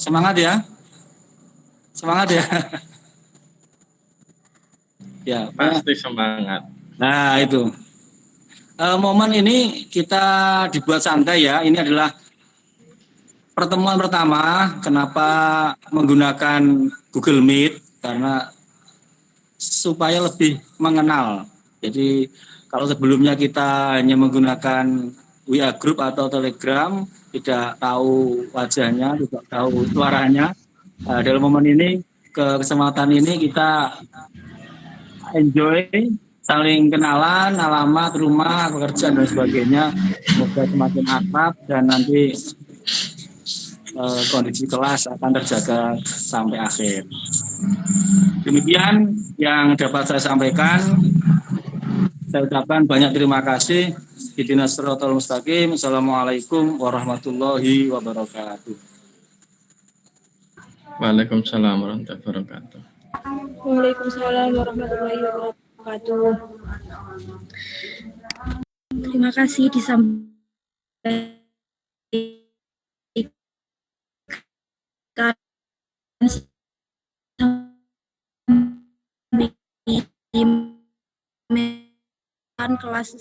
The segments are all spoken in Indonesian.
Semangat ya. Semangat ya. Ya, pasti semangat. Nah, itu. Momen ini kita dibuat santai ya. Ini adalah pertemuan pertama. Kenapa menggunakan Google Meet? Karena supaya lebih mengenal. Jadi kalau sebelumnya kita hanya menggunakan WA Group atau Telegram, tidak tahu wajahnya, tidak tahu suaranya. Dalam momen ini, kesempatan ini kita enjoy, saling kenalan, alamat, rumah, pekerjaan dan sebagainya. Semoga semakin akrab dan nanti kondisi kelas akan terjaga sampai akhir. Demikian yang dapat saya sampaikan. Saya ucapkan banyak terima kasih. Ihdinas siratal mustaqim. Assalamualaikum warahmatullahi wabarakatuh. Waalaikumsalam warahmatullahi wabarakatuh. Waalaikumsalam warahmatullahi wabarakatuh. Terima kasih disampaikan kelas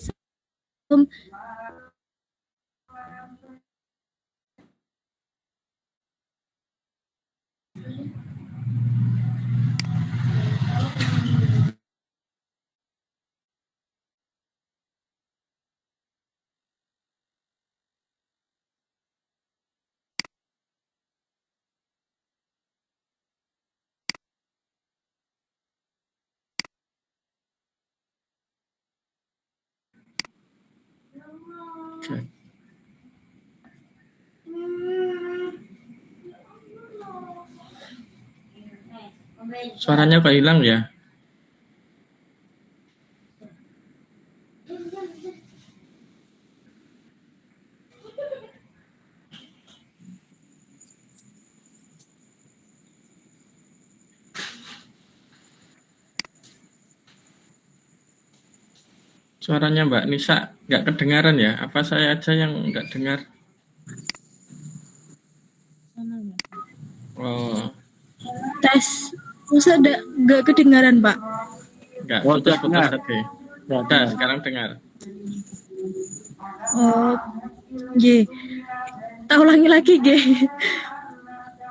Okay. Suaranya kok hilang ya? Suaranya Mbak Nisa nggak kedengaran ya? Apa saya aja yang nggak dengar? Oh. Tes, masa nggak kedengaran Pak? Nggak, putus-putus tadi. Udah, sekarang dengar. Oh, G. Tak ulangi lagi, G.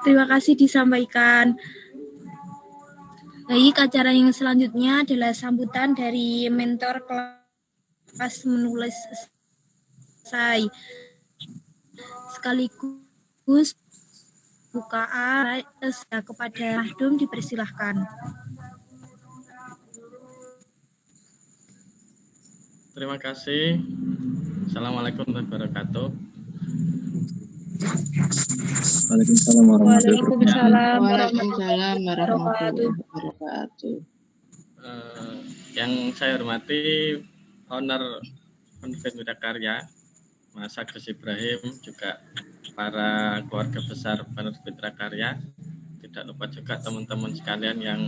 Terima kasih disampaikan. Baik, acara yang selanjutnya adalah sambutan dari mentor kelas menulis esai. Sekaligus bukaan kepada Mahdum dipersilahkan. Terima kasih. Assalamualaikum warahmatullahi wabarakatuh. Waalaikumsalam warahmatullahi wabarakatuh. Yang saya hormati owner Penerbit Widakarya, Mas Agus Ibrahim, juga para keluarga besar Penerbit Widakarya. Tidak lupa juga teman-teman sekalian yang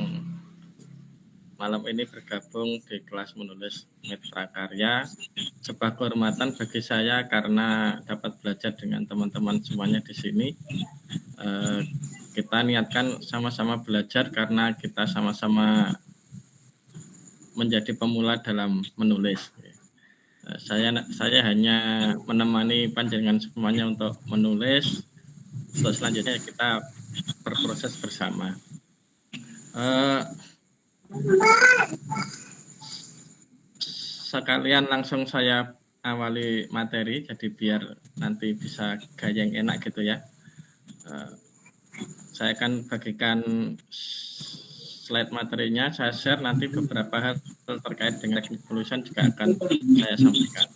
malam ini bergabung di kelas menulis Mitra Karya. Sebuah kehormatan bagi saya karena dapat belajar dengan teman-teman semuanya di sini. Kita niatkan sama-sama belajar karena kita sama-sama menjadi pemula dalam menulis. Saya hanya menemani panjenengan semuanya untuk menulis. Untuk selanjutnya kita berproses bersama. Sekalian langsung saya awali materi, jadi biar nanti bisa gaya yang enak gitu ya. Saya akan bagikan slide materinya, saya share nanti beberapa hal terkait dengan teknik penulisan juga akan saya sampaikan.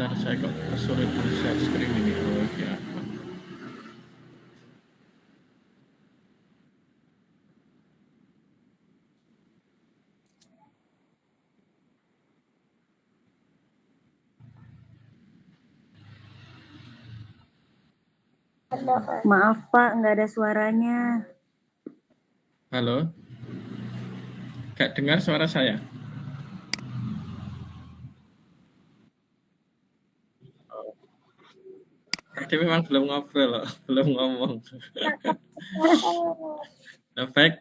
Bentar, saya kok kesulitan share screen ini. Oh ya. Maaf Pak, nggak ada suaranya. Halo? Gak dengar suara saya? Tadi memang belum ngobrol loh, belum ngomong. Nah, baik,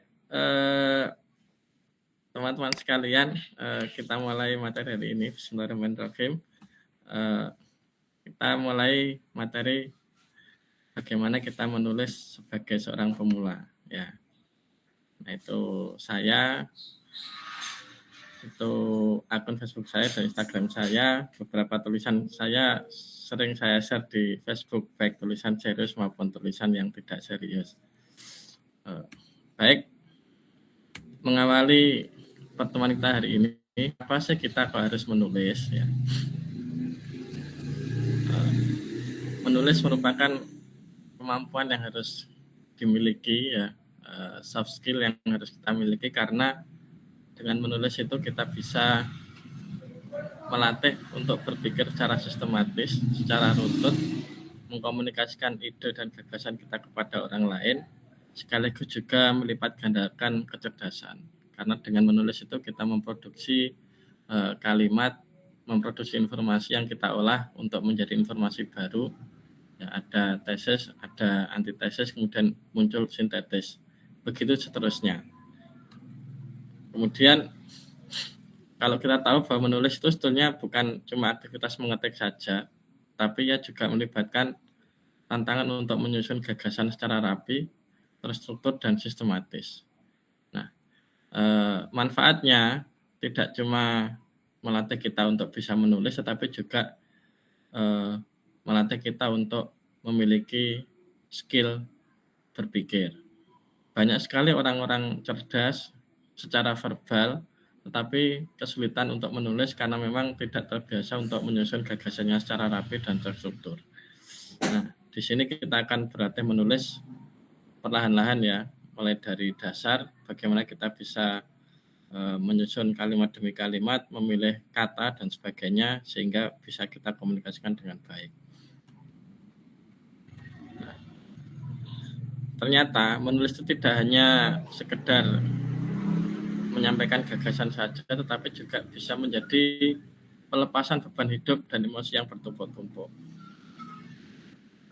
teman-teman sekalian, kita mulai materi hari ini. Bismillahirrahmanirrahim. Kita mulai materi bagaimana kita menulis sebagai seorang pemula. Ya, nah itu saya, itu akun Facebook saya dan Instagram saya. Beberapa tulisan saya sering saya share di Facebook, baik tulisan serius maupun tulisan yang tidak serius. Baik, mengawali pertemuan kita hari ini, apa sih kita kok harus menulis? Ya. Menulis merupakan kemampuan yang harus dimiliki, ya, soft skill yang harus kita miliki, karena dengan menulis itu kita bisa melatih untuk berpikir secara sistematis, secara runtut, mengkomunikasikan ide dan gagasan kita kepada orang lain, sekaligus juga melipat gandakan kecerdasan. Karena dengan menulis itu kita memproduksi kalimat, memproduksi informasi yang kita olah untuk menjadi informasi baru. Ya, ada tesis, ada antitesis, kemudian muncul sintetis. Begitu seterusnya. Kemudian kalau kita tahu bahwa menulis itu sebetulnya bukan cuma aktivitas mengetik saja, tapi ya juga melibatkan tantangan untuk menyusun gagasan secara rapi, terstruktur, dan sistematis. Nah, manfaatnya tidak cuma melatih kita untuk bisa menulis, tetapi juga melatih kita untuk memiliki skill berpikir. Banyak sekali orang-orang cerdas secara verbal, tetapi kesulitan untuk menulis karena memang tidak terbiasa untuk menyusun gagasannya secara rapi dan terstruktur. Nah, di sini kita akan berlatih menulis perlahan-lahan ya, mulai dari dasar, bagaimana kita bisa menyusun kalimat demi kalimat, memilih kata dan sebagainya, sehingga bisa kita komunikasikan dengan baik. Nah, ternyata menulis itu tidak hanya sekedar menyampaikan gagasan saja, tetapi juga bisa menjadi pelepasan beban hidup dan emosi yang bertumpuk-tumpuk.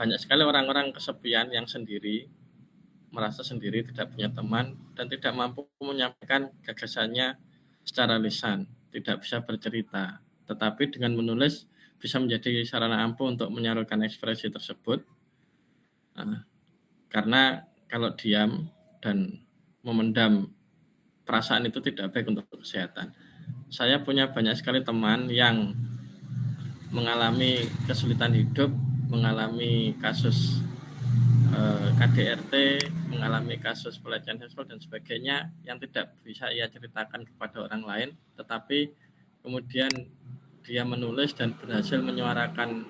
Banyak sekali orang-orang kesepian yang sendiri, merasa sendiri, tidak punya teman, dan tidak mampu menyampaikan gagasannya secara lisan, tidak bisa bercerita. Tetapi dengan menulis bisa menjadi sarana ampuh untuk menyalurkan ekspresi tersebut. Karena kalau diam dan memendam perasaan itu tidak baik untuk kesehatan. Saya punya banyak sekali teman yang mengalami kesulitan hidup, mengalami kasus KDRT, mengalami kasus pelecehan seksual dan sebagainya yang tidak bisa ia ceritakan kepada orang lain, tetapi kemudian dia menulis dan berhasil menyuarakan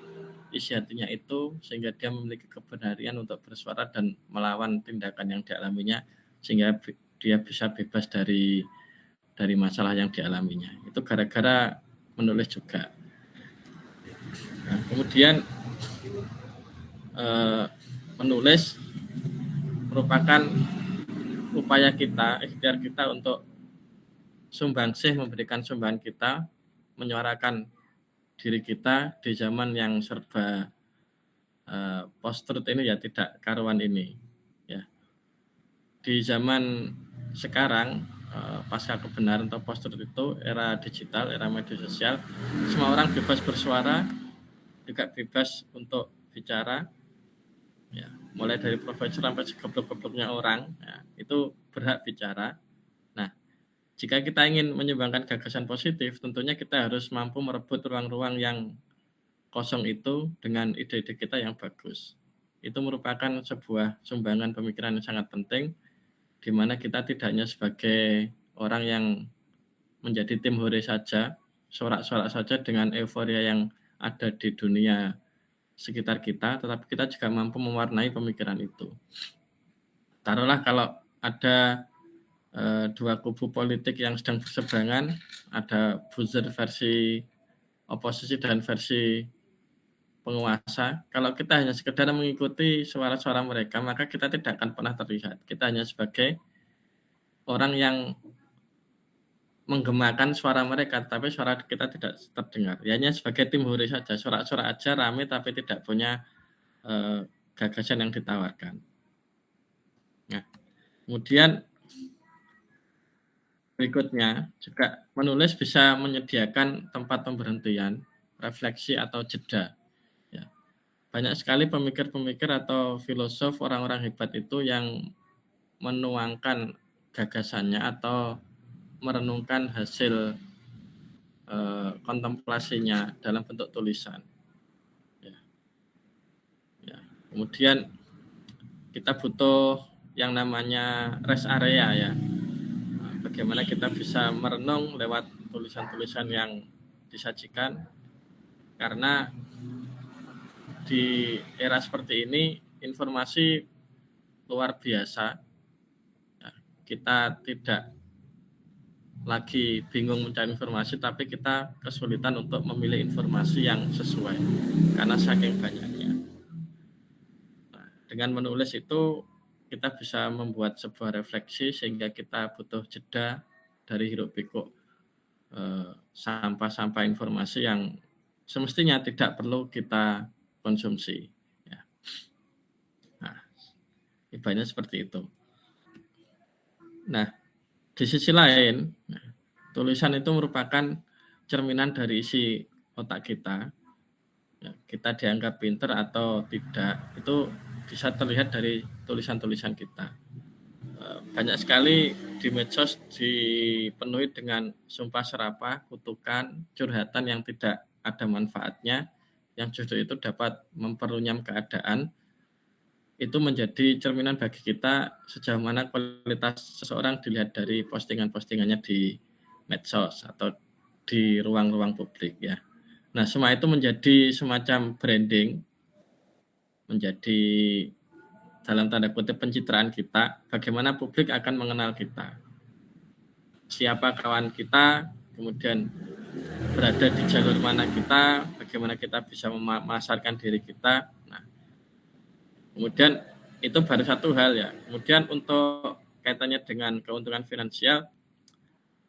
isi hatinya itu, sehingga dia memiliki keberanian untuk bersuara dan melawan tindakan yang dialaminya, sehingga dia bisa bebas dari masalah yang dialaminya. Itu gara-gara menulis juga. Nah, kemudian menulis merupakan upaya kita, ikhtiar kita untuk sumbangsih, memberikan sumbangan kita, menyuarakan diri kita di zaman yang serba post-truth ini, ya, tidak karuan ini. Ya. Di zaman sekarang, pasca kebenaran atau post-truth itu, era digital, era media sosial, semua orang bebas bersuara, juga bebas untuk bicara, ya, mulai dari profesor sampai segoblok-gobloknya orang, ya, itu berhak bicara. Nah, jika kita ingin menyumbangkan gagasan positif, tentunya kita harus mampu merebut ruang-ruang yang kosong itu dengan ide-ide kita yang bagus. Itu merupakan sebuah sumbangan pemikiran yang sangat penting, di mana kita tidak hanya sebagai orang yang menjadi tim hore saja, sorak-sorak saja dengan euforia yang ada di dunia sekitar kita, tetapi kita juga mampu mewarnai pemikiran itu. Taruhlah kalau ada dua kubu politik yang sedang berseberangan, ada buzzer versi oposisi dan versi penguasa. Kalau kita hanya sekedar mengikuti suara-suara mereka, maka kita tidak akan pernah terlihat. Kita hanya sebagai orang yang menggemakan suara mereka, tapi suara kita tidak terdengar. Ya, hanya sebagai tim huri saja, sorak-sorak aja rame, tapi tidak punya gagasan yang ditawarkan. Nah, kemudian berikutnya juga menulis bisa menyediakan tempat pemberhentian, refleksi atau jeda. Ya. Banyak sekali pemikir-pemikir atau filosof orang-orang hebat itu yang menuangkan gagasannya atau merenungkan hasil kontemplasinya dalam bentuk tulisan. Ya. Ya. Kemudian kita butuh yang namanya rest area ya. Bagaimana kita bisa merenung lewat tulisan-tulisan yang disajikan, karena di era seperti ini informasi luar biasa. Kita tidak lagi bingung mencari informasi, tapi kita kesulitan untuk memilih informasi yang sesuai karena saking banyaknya. Nah, dengan menulis itu kita bisa membuat sebuah refleksi sehingga kita butuh jeda dari hiruk pikuk sampah-sampah informasi yang semestinya tidak perlu kita konsumsi. Ya. Nah, ibaratnya seperti itu. Nah, di sisi lain, tulisan itu merupakan cerminan dari isi otak kita. Ya, kita dianggap pinter atau tidak, itu bisa terlihat dari tulisan-tulisan kita. Banyak sekali di medsos dipenuhi dengan sumpah serapah, kutukan, curhatan yang tidak ada manfaatnya, yang justru itu dapat memperunyam keadaan. Itu menjadi cerminan bagi kita sejauh mana kualitas seseorang dilihat dari postingan-postingannya di medsos atau di ruang-ruang publik ya. Nah, semua itu menjadi semacam branding, menjadi dalam tanda kutip pencitraan kita, bagaimana publik akan mengenal kita. Siapa kawan kita, kemudian berada di jalur mana kita, bagaimana kita bisa memasarkan diri kita. Nah, kemudian itu baru satu hal ya. Kemudian untuk kaitannya dengan keuntungan finansial,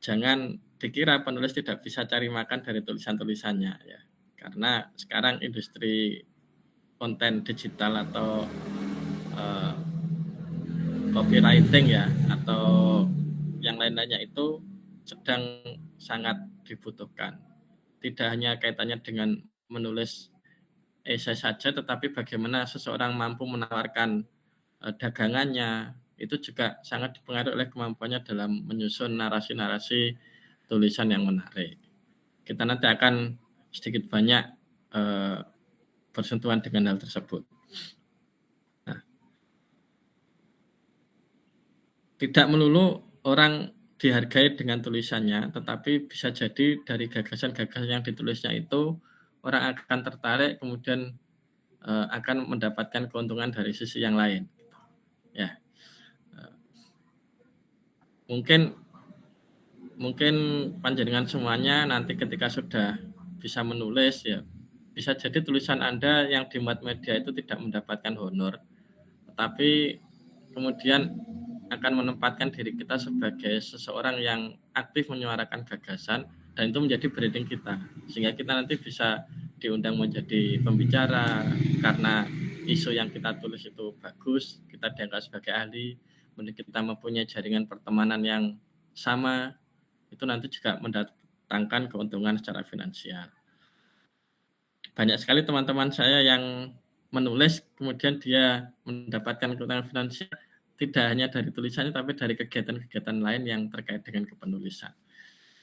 jangan dikira penulis tidak bisa cari makan dari tulisan-tulisannya ya. Karena sekarang industri konten digital atau copywriting ya atau yang lain-lainnya itu sedang sangat dibutuhkan. Tidak hanya kaitannya dengan menulis esai saja, tetapi bagaimana seseorang mampu menawarkan dagangannya, itu juga sangat dipengaruhi oleh kemampuannya dalam menyusun narasi-narasi tulisan yang menarik. Kita nanti akan sedikit banyak bersentuhan dengan hal tersebut. Nah, tidak melulu orang dihargai dengan tulisannya, tetapi bisa jadi dari gagasan-gagasan yang ditulisnya itu orang akan tertarik, kemudian akan mendapatkan keuntungan dari sisi yang lain. Ya, mungkin panjenengan semuanya nanti ketika sudah bisa menulis ya, bisa jadi tulisan Anda yang dimuat media itu tidak mendapatkan honor, tetapi kemudian akan menempatkan diri kita sebagai seseorang yang aktif menyuarakan gagasan, dan itu menjadi branding kita, sehingga kita nanti bisa diundang menjadi pembicara karena isu yang kita tulis itu bagus, kita dianggap sebagai ahli, kemudian kita mempunyai jaringan pertemanan yang sama, itu nanti juga mendatangkan keuntungan secara finansial. Banyak sekali teman-teman saya yang menulis kemudian dia mendapatkan keuntungan finansial tidak hanya dari tulisannya, tapi dari kegiatan-kegiatan lain yang terkait dengan kepenulisan.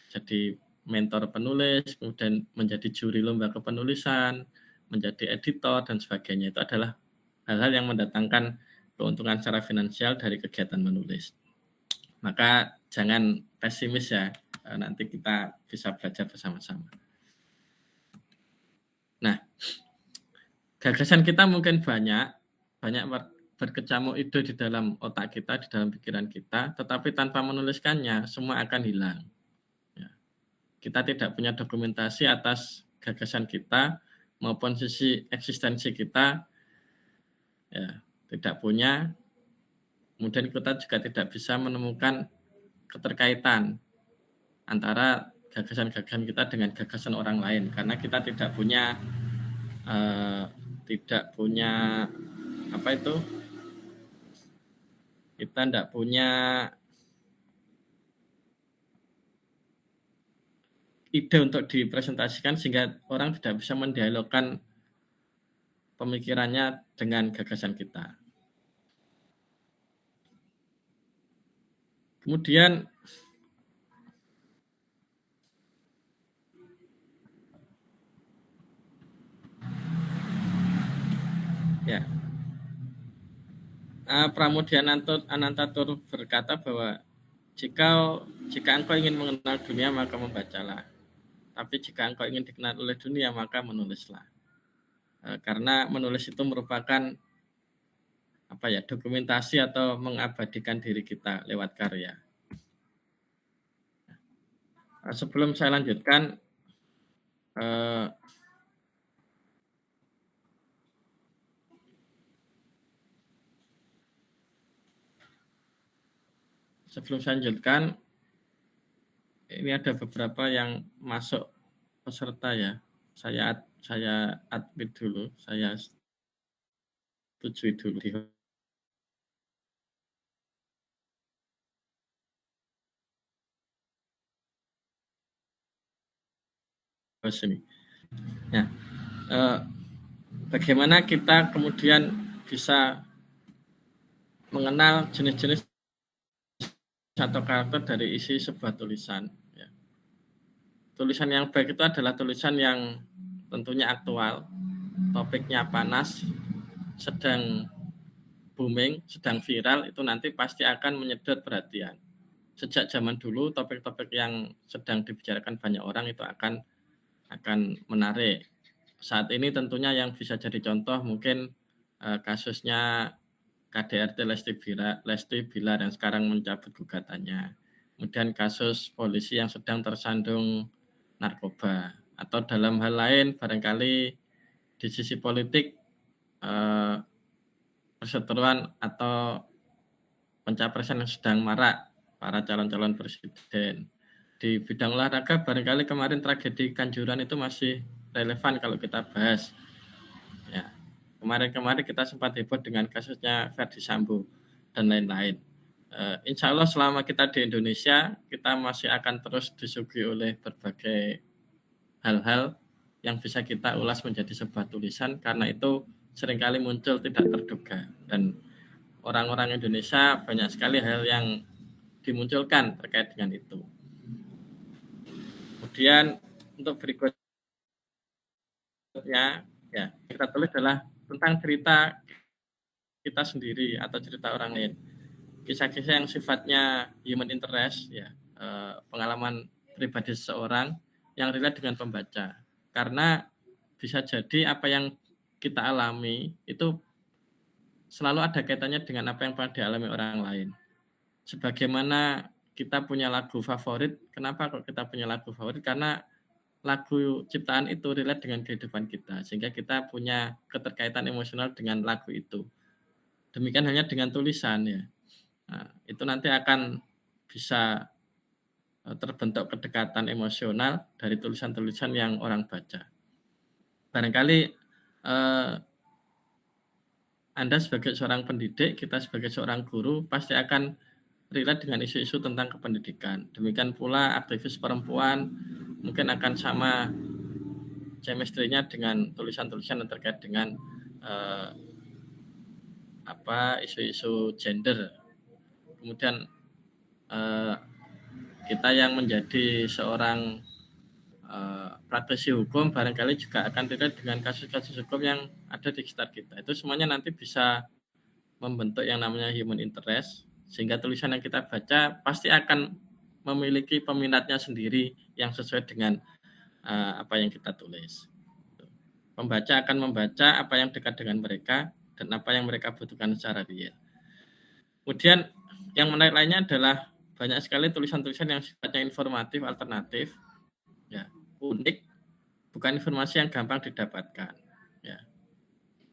Jadi mentor penulis, kemudian menjadi juri lomba kepenulisan, menjadi editor, dan sebagainya. Itu adalah hal-hal yang mendatangkan keuntungan secara finansial dari kegiatan menulis. Maka jangan pesimis ya, nanti kita bisa belajar bersama-sama. Nah, gagasan kita mungkin banyak berkecamuk ide di dalam otak kita, di dalam pikiran kita, tetapi tanpa menuliskannya, semua akan hilang. Ya. Kita tidak punya dokumentasi atas gagasan kita maupun sisi eksistensi kita, ya, tidak punya. Kemudian kita juga tidak bisa menemukan keterkaitan antara gagasan-gagasan kita dengan gagasan orang lain, karena kita tidak punya apa itu? Kita tidak punya ide untuk dipresentasikan sehingga orang tidak bisa mendialogkan pemikirannya dengan gagasan kita. Kemudian ya, Pramudian Anantatur berkata bahwa jika engkau ingin mengenal dunia maka membacalah, tapi jika engkau ingin dikenal oleh dunia maka menulislah. Karena menulis itu merupakan dokumentasi atau mengabadikan diri kita lewat karya. Sebelum saya lanjutkan, ini ada beberapa yang masuk peserta ya. Saya admit dulu, saya setujui dulu di sini. Ya, bagaimana kita kemudian bisa mengenal jenis-jenis atau karakter dari isi sebuah tulisan. Ya. Tulisan yang baik itu adalah tulisan yang tentunya aktual, topiknya panas, sedang booming, sedang viral, itu nanti pasti akan menyedot perhatian. Sejak zaman dulu, topik-topik yang sedang dibicarakan banyak orang itu akan menarik. Saat ini tentunya yang bisa jadi contoh mungkin kasusnya KDRT Lesti Bilar yang sekarang mencabut gugatannya. Kemudian kasus polisi yang sedang tersandung narkoba. Atau dalam hal lain barangkali di sisi politik perseteruan atau pencapresan yang sedang marak para calon-calon presiden. Di bidang olahraga barangkali kemarin tragedi Kanjuruhan itu masih relevan kalau kita bahas. Ya, kemarin kita sempat heboh dengan kasusnya Verdi Sambo dan lain-lain. Insya Allah selama kita di Indonesia, kita masih akan terus disuguhi oleh berbagai hal-hal yang bisa kita ulas menjadi sebuah tulisan, karena itu seringkali muncul tidak terduga. Dan orang-orang Indonesia banyak sekali hal yang dimunculkan terkait dengan itu. Kemudian untuk berikutnya ya kita tulis adalah tentang cerita kita sendiri atau cerita orang lain, kisah-kisah yang sifatnya human interest, ya, pengalaman pribadi seseorang yang relate dengan pembaca, karena bisa jadi apa yang kita alami itu selalu ada kaitannya dengan apa yang pernah dialami orang lain. Sebagaimana kita punya lagu favorit, kenapa kok kita punya lagu favorit? Karena lagu ciptaan itu relate dengan kehidupan kita, sehingga kita punya keterkaitan emosional dengan lagu itu. Demikian halnya dengan tulisan ya. Nah, itu nanti akan bisa terbentuk kedekatan emosional dari tulisan-tulisan yang orang baca. Barangkali Anda sebagai seorang pendidik, kita sebagai seorang guru pasti akan relate dengan isu-isu tentang kependidikan. Demikian pula aktivis perempuan mungkin akan sama chemistry-nya dengan tulisan-tulisan yang terkait dengan isu-isu gender. Kemudian kita yang menjadi seorang praktisi hukum barangkali juga akan relate dengan kasus-kasus hukum yang ada di sekitar kita. Itu semuanya nanti bisa membentuk yang namanya human interest, sehingga tulisan yang kita baca pasti akan memiliki peminatnya sendiri yang sesuai dengan apa yang kita tulis. Pembaca akan membaca apa yang dekat dengan mereka dan apa yang mereka butuhkan secara real. Kemudian yang menarik lainnya adalah banyak sekali tulisan-tulisan yang sifatnya informatif, alternatif, ya, unik, bukan informasi yang gampang didapatkan. Ya.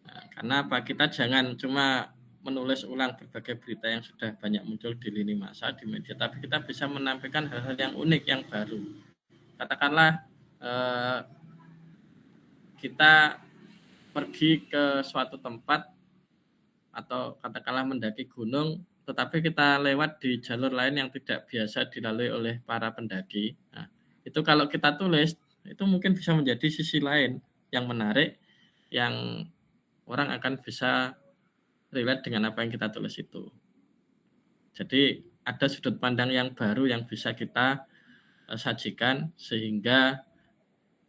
Nah, karena apa? Kita jangan cuma menulis ulang berbagai berita yang sudah banyak muncul di lini masa, di media, tapi kita bisa menampilkan hal-hal yang unik, yang baru. Katakanlah kita pergi ke suatu tempat atau katakanlah mendaki gunung, tetapi kita lewat di jalur lain yang tidak biasa dilalui oleh para pendaki. Nah, itu kalau kita tulis, itu mungkin bisa menjadi sisi lain yang menarik, yang orang akan bisa relate dengan apa yang kita tulis itu. Jadi ada sudut pandang yang baru yang bisa kita sajikan, sehingga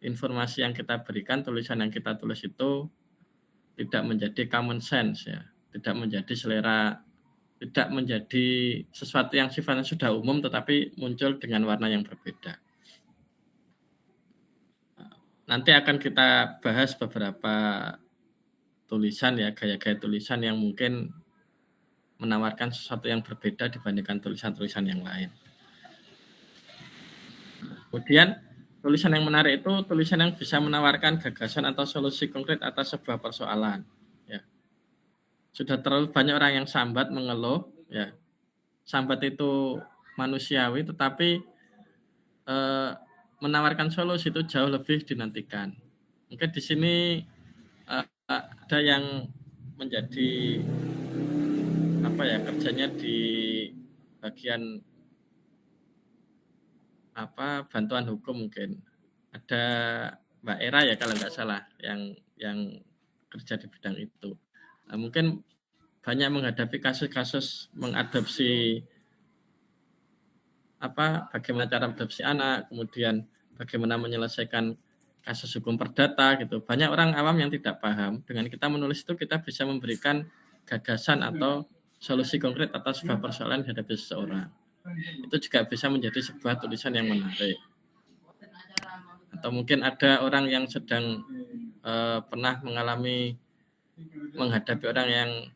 informasi yang kita berikan, tulisan yang kita tulis itu tidak menjadi common sense, ya, tidak menjadi selera, tidak menjadi sesuatu yang sifatnya sudah umum tetapi muncul dengan warna yang berbeda. Nanti akan kita bahas beberapa tulisan, ya, gaya-gaya tulisan yang mungkin menawarkan sesuatu yang berbeda dibandingkan tulisan-tulisan yang lain. Kemudian tulisan yang menarik itu tulisan yang bisa menawarkan gagasan atau solusi konkret atas sebuah persoalan. Ya. Sudah terlalu banyak orang yang sambat, mengeluh. Ya. Sambat itu manusiawi, tetapi menawarkan solusi itu jauh lebih dinantikan. Mungkin di sini ada yang menjadi kerjanya di bagian bantuan hukum, mungkin ada Mbak Era ya kalau nggak salah yang kerja di bidang itu. Mungkin banyak menghadapi kasus-kasus mengadopsi bagaimana cara mengadopsi anak, kemudian bagaimana menyelesaikan kasus hukum perdata gitu. Banyak orang awam yang tidak paham. Dengan kita menulis itu kita bisa memberikan gagasan atau solusi konkret atas sebuah persoalan yang dihadapi seseorang. Itu juga bisa menjadi sebuah tulisan yang menarik. Atau mungkin ada orang yang sedang pernah menghadapi orang yang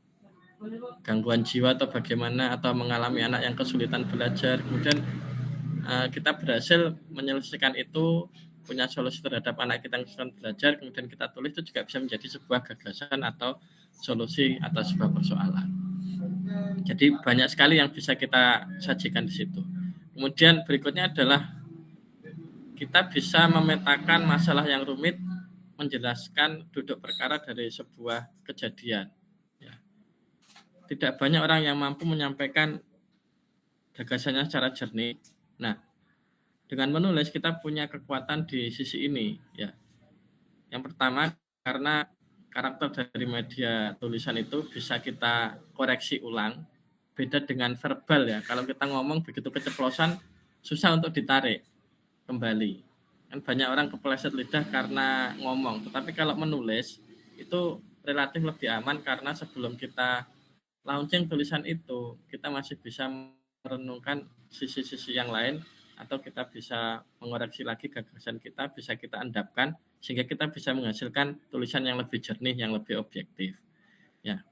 gangguan jiwa atau bagaimana, atau mengalami anak yang kesulitan belajar, kemudian kita berhasil menyelesaikan itu, punya solusi terhadap anak kita yang kesulitan belajar, kemudian kita tulis, itu juga bisa menjadi sebuah gagasan atau solusi atas sebuah persoalan. Jadi banyak sekali yang bisa kita sajikan di situ. Kemudian berikutnya adalah kita bisa memetakan masalah yang rumit, menjelaskan duduk perkara dari sebuah kejadian. Ya. Tidak banyak orang yang mampu menyampaikan gagasannya secara jernih. Nah, dengan menulis kita punya kekuatan di sisi ini. Ya. Yang pertama, karena karakter dari media tulisan itu bisa kita koreksi ulang. Beda dengan verbal, ya. Kalau kita ngomong begitu keceplosan, susah untuk ditarik kembali. Kan banyak orang kepleset lidah karena ngomong. Tetapi kalau menulis itu relatif lebih aman, karena sebelum kita launching tulisan itu, kita masih bisa merenungkan sisi-sisi yang lain, atau kita bisa mengoreksi lagi gagasan kita, bisa kita endapkan, sehingga kita bisa menghasilkan tulisan yang lebih jernih, yang lebih objektif. Ya.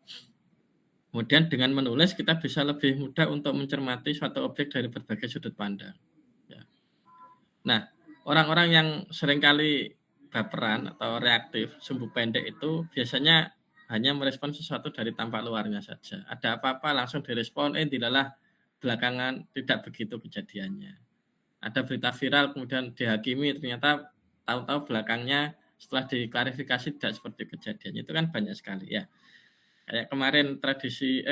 Kemudian dengan menulis kita bisa lebih mudah untuk mencermati suatu objek dari berbagai sudut pandang. Ya. Nah, orang-orang yang seringkali baperan atau reaktif, sumbu pendek itu biasanya hanya merespon sesuatu dari tampak luarnya saja. Ada apa-apa langsung direspon, dilalah belakangan tidak begitu kejadiannya. Ada berita viral kemudian dihakimi, ternyata tahu-tahu belakangnya setelah diklarifikasi tidak seperti kejadiannya. Itu kan banyak sekali, ya. Kayak kemarin tragedi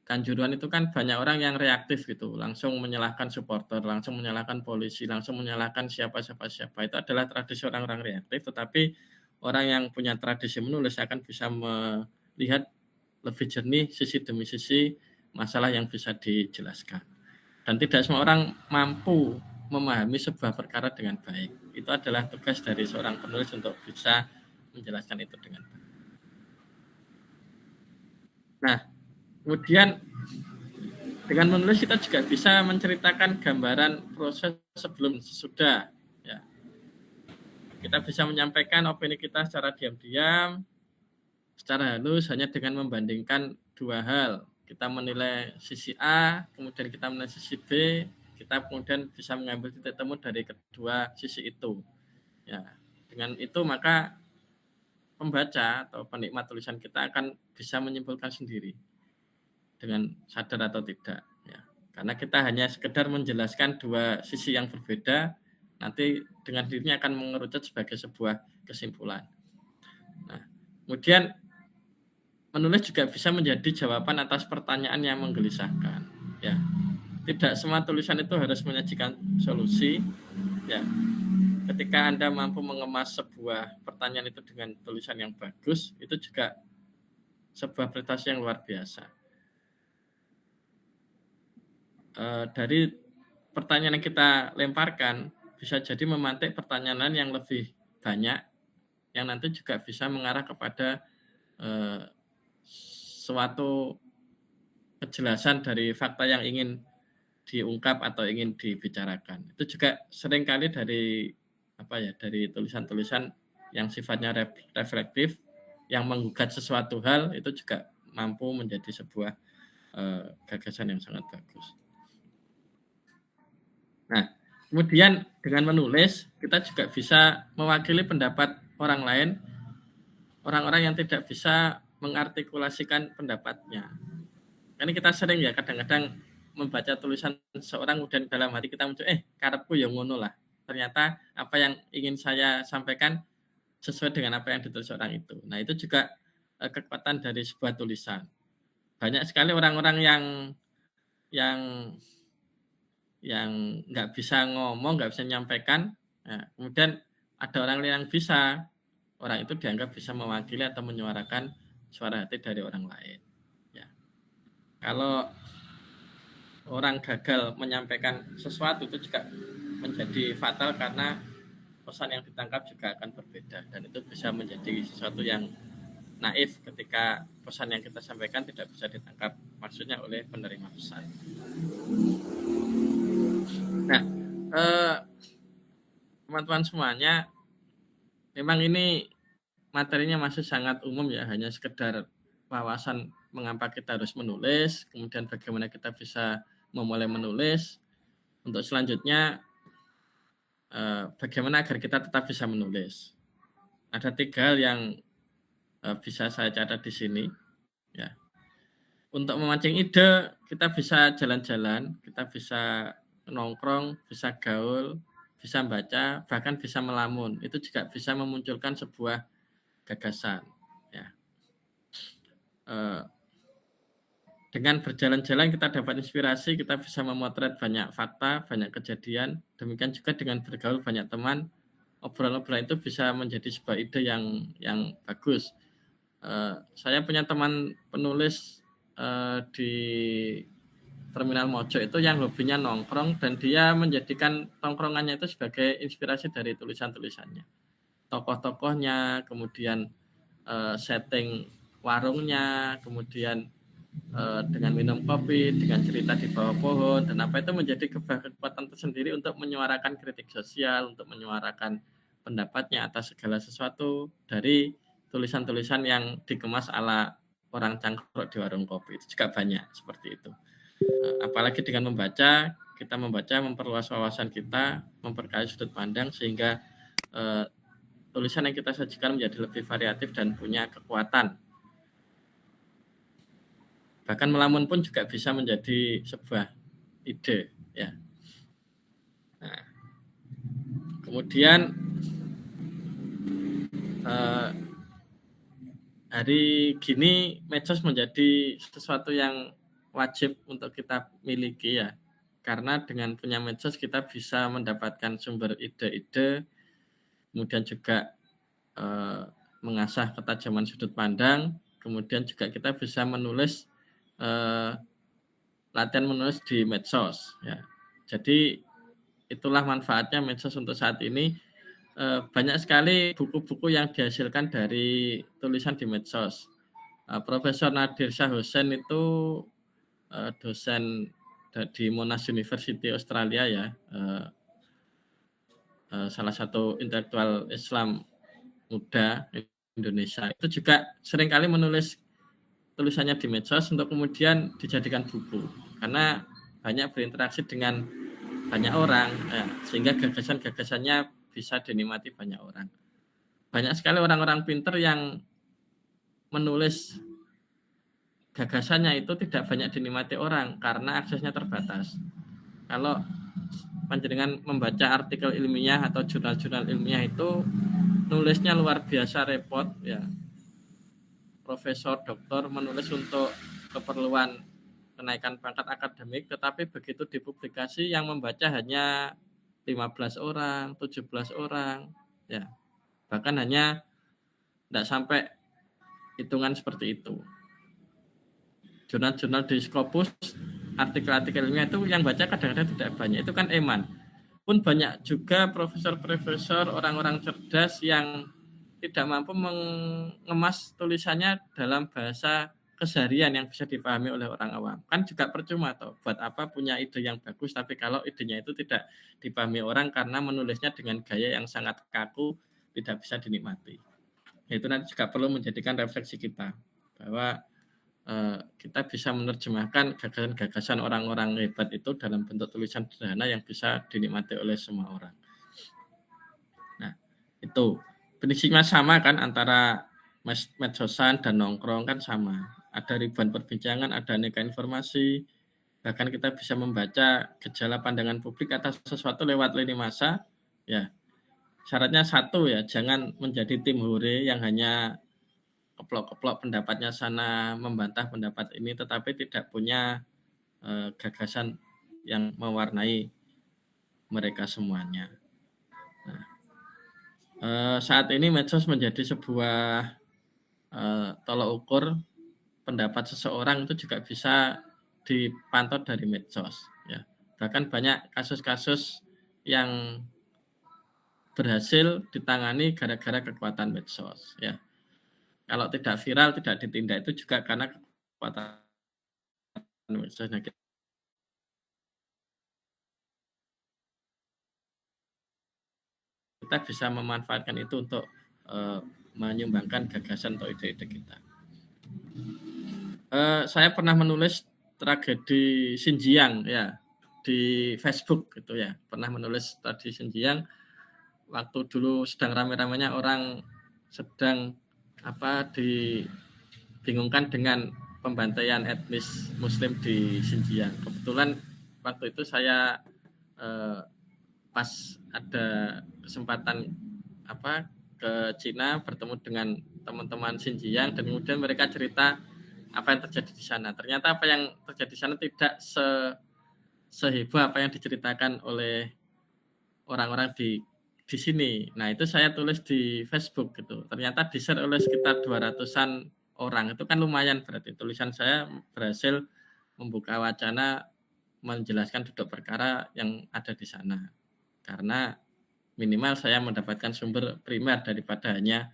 Kanjuruhan itu kan banyak orang yang reaktif gitu, langsung menyalahkan supporter, langsung menyalahkan polisi, langsung menyalahkan siapa. Itu adalah tradisi orang-orang reaktif, tetapi orang yang punya tradisi menulis akan bisa melihat lebih jernih sisi demi sisi masalah yang bisa dijelaskan. Dan tidak semua orang mampu memahami sebuah perkara dengan baik. Itu adalah tugas dari seorang penulis untuk bisa menjelaskan itu dengan baik. Nah, kemudian dengan menulis kita juga bisa menceritakan gambaran proses sebelum sesudah. Ya. Kita bisa menyampaikan opini kita secara diam-diam, secara halus, hanya dengan membandingkan dua hal. Kita menilai sisi A, kemudian kita menilai sisi B, kita kemudian bisa mengambil titik temu dari kedua sisi itu. Ya, dengan itu maka pembaca atau penikmat tulisan kita akan bisa menyimpulkan sendiri dengan sadar atau tidak. Ya, karena kita hanya sekedar menjelaskan dua sisi yang berbeda, nanti dengan dirinya akan mengerucut sebagai sebuah kesimpulan. Nah, kemudian menulis juga bisa menjadi jawaban atas pertanyaan yang menggelisahkan. Ya, tidak semua tulisan itu harus menyajikan solusi. Ya, ketika Anda mampu mengemas sebuah pertanyaan itu dengan tulisan yang bagus, itu juga sebuah prestasi yang luar biasa. Dari pertanyaan yang kita lemparkan, bisa jadi memantik pertanyaan yang lebih banyak, yang nanti juga bisa mengarah kepada suatu kejelasan dari fakta yang ingin diungkap atau ingin dibicarakan. Itu juga seringkali dari dari tulisan-tulisan yang sifatnya reflektif, yang menggugat sesuatu hal, itu juga mampu menjadi sebuah gagasan yang sangat bagus. Nah, kemudian dengan menulis kita juga bisa mewakili pendapat orang lain, orang-orang yang tidak bisa mengartikulasikan pendapatnya. Karena kita sering ya kadang-kadang membaca tulisan seorang kemudian dalam hati kita muncul karepku ya ngono lah. Ternyata apa yang ingin saya sampaikan sesuai dengan apa yang ditulis orang itu. Nah, itu juga kekuatan dari sebuah tulisan. Banyak sekali orang-orang yang nggak bisa ngomong, nggak bisa menyampaikan. Nah, kemudian ada orang yang bisa, orang itu dianggap bisa mewakili atau menyuarakan suara hati dari orang lain. Ya. Kalau orang gagal menyampaikan sesuatu itu juga menjadi fatal karena pesan yang ditangkap juga akan berbeda, dan itu bisa menjadi sesuatu yang naif ketika pesan yang kita sampaikan tidak bisa ditangkap maksudnya oleh penerima pesan. Nah, teman-teman semuanya, memang ini materinya masih sangat umum ya, hanya sekedar wawasan mengapa kita harus menulis, kemudian bagaimana kita bisa memulai menulis. Untuk selanjutnya, bagaimana agar kita tetap bisa menulis. Ada 3 hal yang bisa saya catat di sini. Ya. Untuk memancing ide, kita bisa jalan-jalan, kita bisa nongkrong, bisa gaul, bisa baca, bahkan bisa melamun. Itu juga bisa memunculkan sebuah gagasan. Ya. Dengan berjalan-jalan kita dapat inspirasi, kita bisa memotret banyak fakta, banyak kejadian. Demikian juga dengan bergaul banyak teman, obrolan-obrolan itu bisa menjadi sebuah ide yang bagus. Saya punya teman penulis di Terminal Mojo itu yang hobinya nongkrong, dan dia menjadikan nongkrongannya itu sebagai inspirasi dari tulisan-tulisannya. Tokoh-tokohnya, kemudian setting warungnya, kemudian dengan minum kopi, dengan cerita di bawah pohon, dan apa itu menjadi kekuatan tersendiri untuk menyuarakan kritik sosial, untuk menyuarakan pendapatnya atas segala sesuatu dari tulisan-tulisan yang dikemas ala orang cangkruk di warung kopi. Itu juga banyak seperti itu. Apalagi dengan membaca, kita membaca memperluas wawasan kita, memperkaya sudut pandang, sehingga tulisan yang kita sajikan menjadi lebih variatif dan punya kekuatan. Bahkan melamun pun juga bisa menjadi sebuah ide, ya. Nah, kemudian hari gini medsos menjadi sesuatu yang wajib untuk kita miliki ya, karena dengan punya medsos kita bisa mendapatkan sumber ide-ide, kemudian juga mengasah ketajaman sudut pandang, kemudian juga kita bisa menulis, latihan menulis di medsos ya. Jadi itulah manfaatnya medsos untuk saat ini. Banyak sekali buku-buku yang dihasilkan dari tulisan di medsos. Profesor Nadir Shah Hussain itu dosen di Monash University Australia ya. salah satu intelektual Islam muda Indonesia, itu juga seringkali menulis tulisannya di medsos untuk kemudian dijadikan buku, karena banyak berinteraksi dengan banyak orang, sehingga gagasan-gagasannya bisa dinikmati banyak orang. Banyak sekali orang-orang pinter yang menulis gagasannya itu tidak banyak dinikmati orang karena aksesnya terbatas. Kalau panjenengan membaca artikel ilmiah atau jurnal-jurnal ilmiah itu nulisnya luar biasa repot ya. Profesor, doktor menulis untuk keperluan kenaikan pangkat akademik, tetapi begitu dipublikasi yang membaca hanya 15 orang, 17 orang, ya. Bahkan hanya tidak sampai hitungan seperti itu. Jurnal-jurnal di Scopus, artikel-artikel ilmiah itu yang baca kadang-kadang tidak banyak. Itu kan eman. Pun banyak juga profesor-profesor, orang-orang cerdas yang tidak mampu mengemas tulisannya dalam bahasa keseharian yang bisa dipahami oleh orang awam. Kan juga percuma toh, buat apa punya ide yang bagus tapi kalau idenya itu tidak dipahami orang karena menulisnya dengan gaya yang sangat kaku, tidak bisa dinikmati. Itu nanti juga perlu menjadikan refleksi kita bahwa kita bisa menerjemahkan gagasan-gagasan orang-orang hebat itu dalam bentuk tulisan sederhana yang bisa dinikmati oleh semua orang. Nah, itu prinsipnya sama kan antara medsosan dan nongkrong kan sama. Ada ribuan perbincangan, ada aneka informasi, bahkan kita bisa membaca gejala pandangan publik atas sesuatu lewat lini masa. Ya, syaratnya satu ya, jangan menjadi tim hore yang hanya keplok-keplok pendapatnya sana, membantah pendapat ini, tetapi tidak punya gagasan yang mewarnai mereka semuanya. Nah, saat ini medsos menjadi sebuah tolok ukur pendapat seseorang itu juga bisa dipantau dari medsos. Ya. Bahkan banyak kasus-kasus yang berhasil ditangani gara-gara kekuatan medsos. Ya. Kalau tidak viral, tidak ditindak itu juga karena kekuatan medsos. Nah, kita bisa memanfaatkan itu untuk menyumbangkan gagasan atau ide-ide kita. Saya pernah menulis tragedi Xinjiang ya di Facebook gitu ya. Pernah menulis tragedi Xinjiang waktu dulu sedang rame-ramenya orang sedang dibingungkan dengan pembantaian etnis Muslim di Xinjiang. Kebetulan waktu itu saya pas ada kesempatan ke Cina bertemu dengan teman-teman Xinjiang dan kemudian mereka cerita apa yang terjadi di sana. Ternyata apa yang terjadi di sana tidak seheboh apa yang diceritakan oleh orang-orang di sini. Nah, itu saya tulis di Facebook gitu. Ternyata di-share oleh sekitar 200-an orang. Itu kan lumayan berarti. Tulisan saya berhasil membuka wacana menjelaskan duduk perkara yang ada di sana. Karena minimal saya mendapatkan sumber primer daripada hanya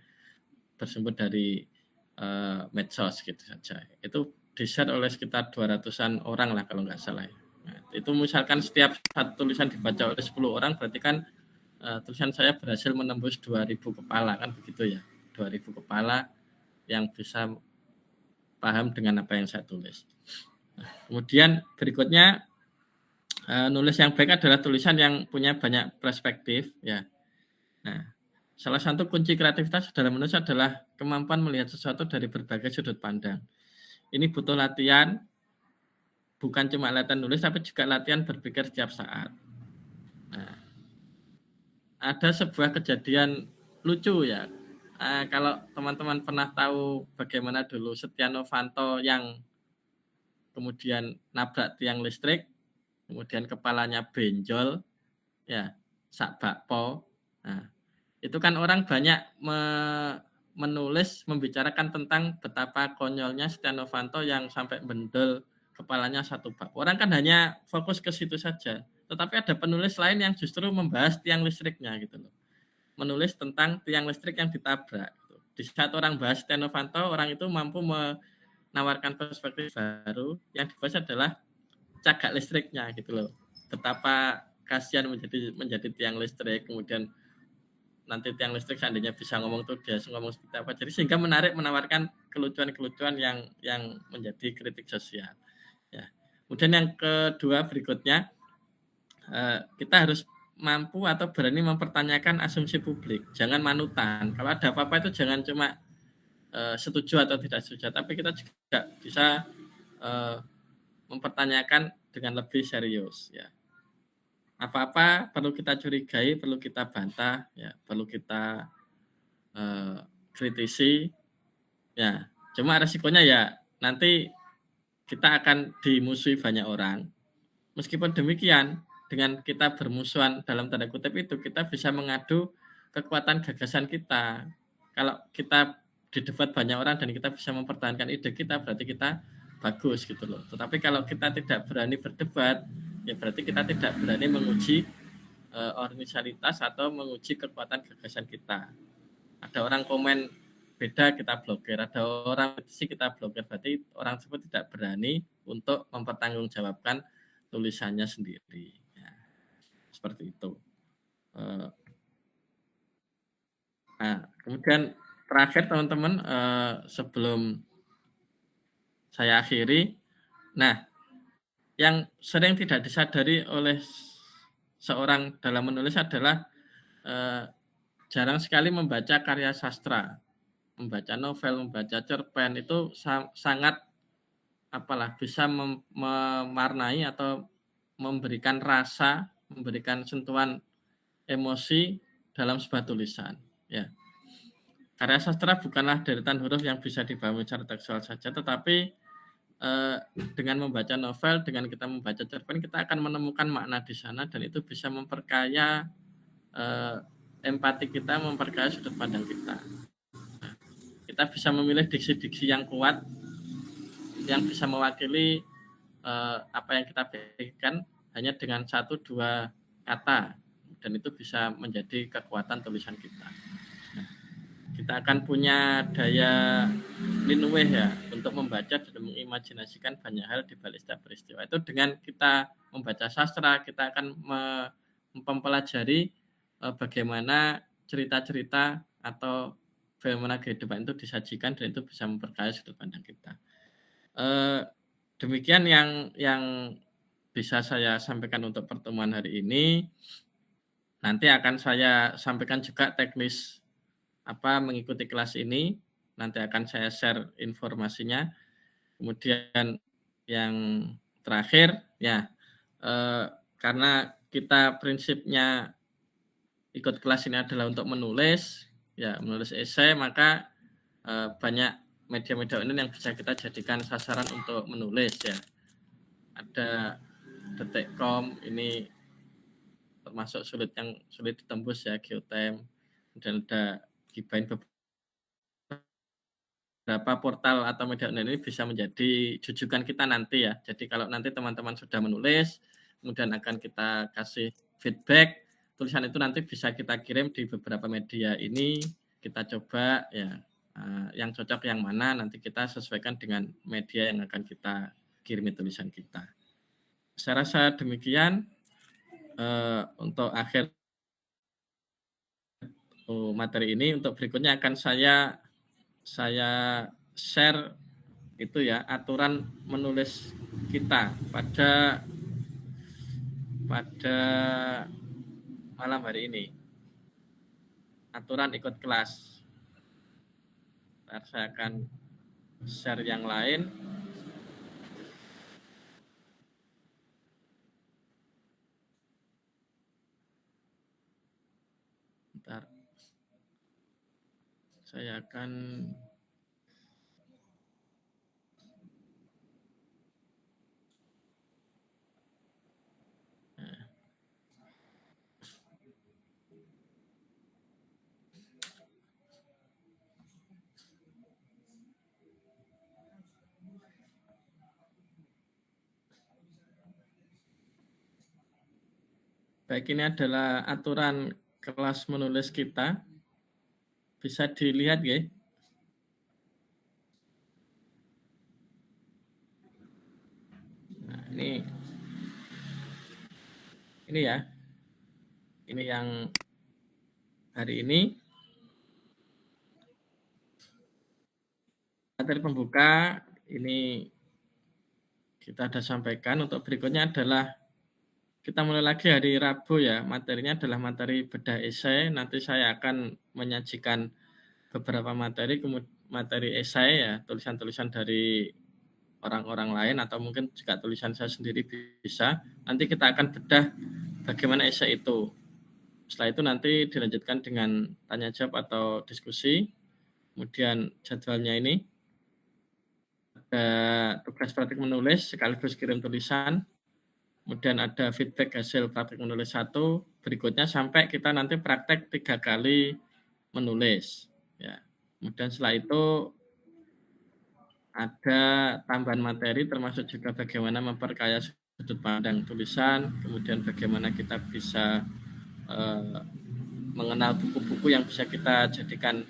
bersumber dari medsos gitu saja. Itu di-share oleh sekitar 200-an orang lah kalau nggak salah. Nah, itu misalkan setiap satu tulisan dibaca oleh 10 orang berarti kan tulisan saya berhasil menembus 2.000 kepala kan begitu ya. 2.000 kepala yang bisa paham dengan apa yang saya tulis. Nah, kemudian berikutnya nulis yang baik adalah tulisan yang punya banyak perspektif ya. Nah, salah satu kunci kreativitas dalam menulis adalah kemampuan melihat sesuatu dari berbagai sudut pandang. Ini butuh latihan, bukan cuma latihan nulis, tapi juga latihan berpikir setiap saat. Nah, ada sebuah kejadian lucu ya. Kalau teman-teman pernah tahu bagaimana dulu Setia Novanto yang kemudian nabrak tiang listrik, kemudian kepalanya benjol, ya, sak bakpo. Nah, itu kan orang banyak menulis, membicarakan tentang betapa konyolnya Setia Novanto yang sampai bendol kepalanya satu bak. Orang kan hanya fokus ke situ saja. Tetapi ada penulis lain yang justru membahas tiang listriknya gitu loh. Menulis tentang tiang listrik yang ditabrak. Di saat orang bahas Setia Novanto, orang itu mampu menawarkan perspektif baru. Yang dibahas adalah cagak listriknya gitu loh. Betapa kasihan menjadi tiang listrik, kemudian nanti tiang listrik seandainya bisa ngomong tuh dia ngomong seperti apa. Jadi sehingga menawarkan kelucuan-kelucuan yang menjadi kritik sosial. Ya. Kemudian yang kedua berikutnya, kita harus mampu atau berani mempertanyakan asumsi publik. Jangan manutan. Kalau ada apa-apa itu jangan cuma setuju atau tidak setuju, tapi kita juga bisa mempertanyakan dengan lebih serius. Ya. Apa-apa perlu kita curigai, perlu kita bantah, ya, perlu kita kritisi. Ya, cuma resikonya ya nanti kita akan dimusuhi banyak orang. Meskipun demikian, dengan kita bermusuhan dalam tanda kutip itu, kita bisa mengadu kekuatan gagasan kita. Kalau kita di debat banyak orang dan kita bisa mempertahankan ide kita, berarti kita bagus gitu loh. Tetapi kalau kita tidak berani berdebat, ya berarti kita tidak berani menguji originalitas atau menguji kekuatan gagasan kita. Ada orang komen beda, kita blokir. Ada orang kritisi, kita blokir. Berarti orang tersebut tidak berani untuk mempertanggungjawabkan tulisannya sendiri. Ya, seperti itu. Nah, kemudian terakhir teman-teman, sebelum saya akhiri, nah, yang sering tidak disadari oleh seorang dalam menulis adalah jarang sekali membaca karya sastra, membaca novel, membaca cerpen itu sangat bisa mewarnai atau memberikan rasa, memberikan sentuhan emosi dalam sebuah tulisan. Ya, karya sastra bukanlah deretan huruf yang bisa dipahami secara tekstual saja, tetapi dengan membaca novel, dengan kita membaca cerpen, kita akan menemukan makna di sana dan itu bisa memperkaya empati kita, memperkaya sudut pandang kita. Nah, kita bisa memilih diksi-diksi yang kuat, yang bisa mewakili apa yang kita pikirkan hanya dengan 1-2 kata, dan itu bisa menjadi kekuatan tulisan kita. Nah, kita akan punya daya linuweh ya untuk membaca dan mengimajinasikan banyak hal di balik setiap peristiwa. Itu dengan kita membaca sastra, kita akan mempelajari bagaimana cerita-cerita atau bagaimana kehidupan itu disajikan dan itu bisa memperkaya sudut pandang kita. Demikian yang bisa saya sampaikan untuk pertemuan hari ini. Nanti akan saya sampaikan juga teknis mengikuti kelas ini. Nanti akan saya share informasinya. Kemudian yang terakhir ya, karena kita prinsipnya ikut kelas ini adalah untuk menulis esai, maka banyak media-media ini yang bisa kita jadikan sasaran untuk menulis ya. Ada Detik.com, ini termasuk yang sulit ditembus ya, Geotime, dan ada Gibain. Beberapa portal atau media online ini bisa menjadi jujukan kita nanti ya. Jadi kalau nanti teman-teman sudah menulis, kemudian akan kita kasih feedback, tulisan itu nanti bisa kita kirim di beberapa media ini, kita coba ya, yang cocok yang mana, nanti kita sesuaikan dengan media yang akan kita kirimi tulisan kita. Saya rasa demikian untuk akhir materi ini. Untuk berikutnya akan saya share itu ya, aturan menulis kita pada malam hari ini. Aturan ikut kelas. Saya akan share yang lain. Bentar. Saya akan baik, ini adalah aturan kelas menulis kita. Bisa dilihat ya. Nah, ini ya. Ini yang hari ini materi pembuka ini kita sudah sampaikan. Untuk berikutnya adalah kita mulai lagi hari Rabu ya. Materinya adalah materi bedah esai. Nanti saya akan menyajikan beberapa materi esai ya, tulisan-tulisan dari orang-orang lain atau mungkin juga tulisan saya sendiri bisa. Nanti kita akan bedah bagaimana esai itu. Setelah itu nanti dilanjutkan dengan tanya jawab atau diskusi. Kemudian jadwalnya ini ada tugas praktik menulis sekaligus kirim tulisan. Kemudian ada feedback hasil praktik menulis 1. Berikutnya sampai kita nanti praktek 3 kali menulis. Ya. Kemudian setelah itu ada tambahan materi termasuk juga bagaimana memperkaya sudut pandang tulisan, kemudian bagaimana kita bisa mengenal buku-buku yang bisa kita jadikan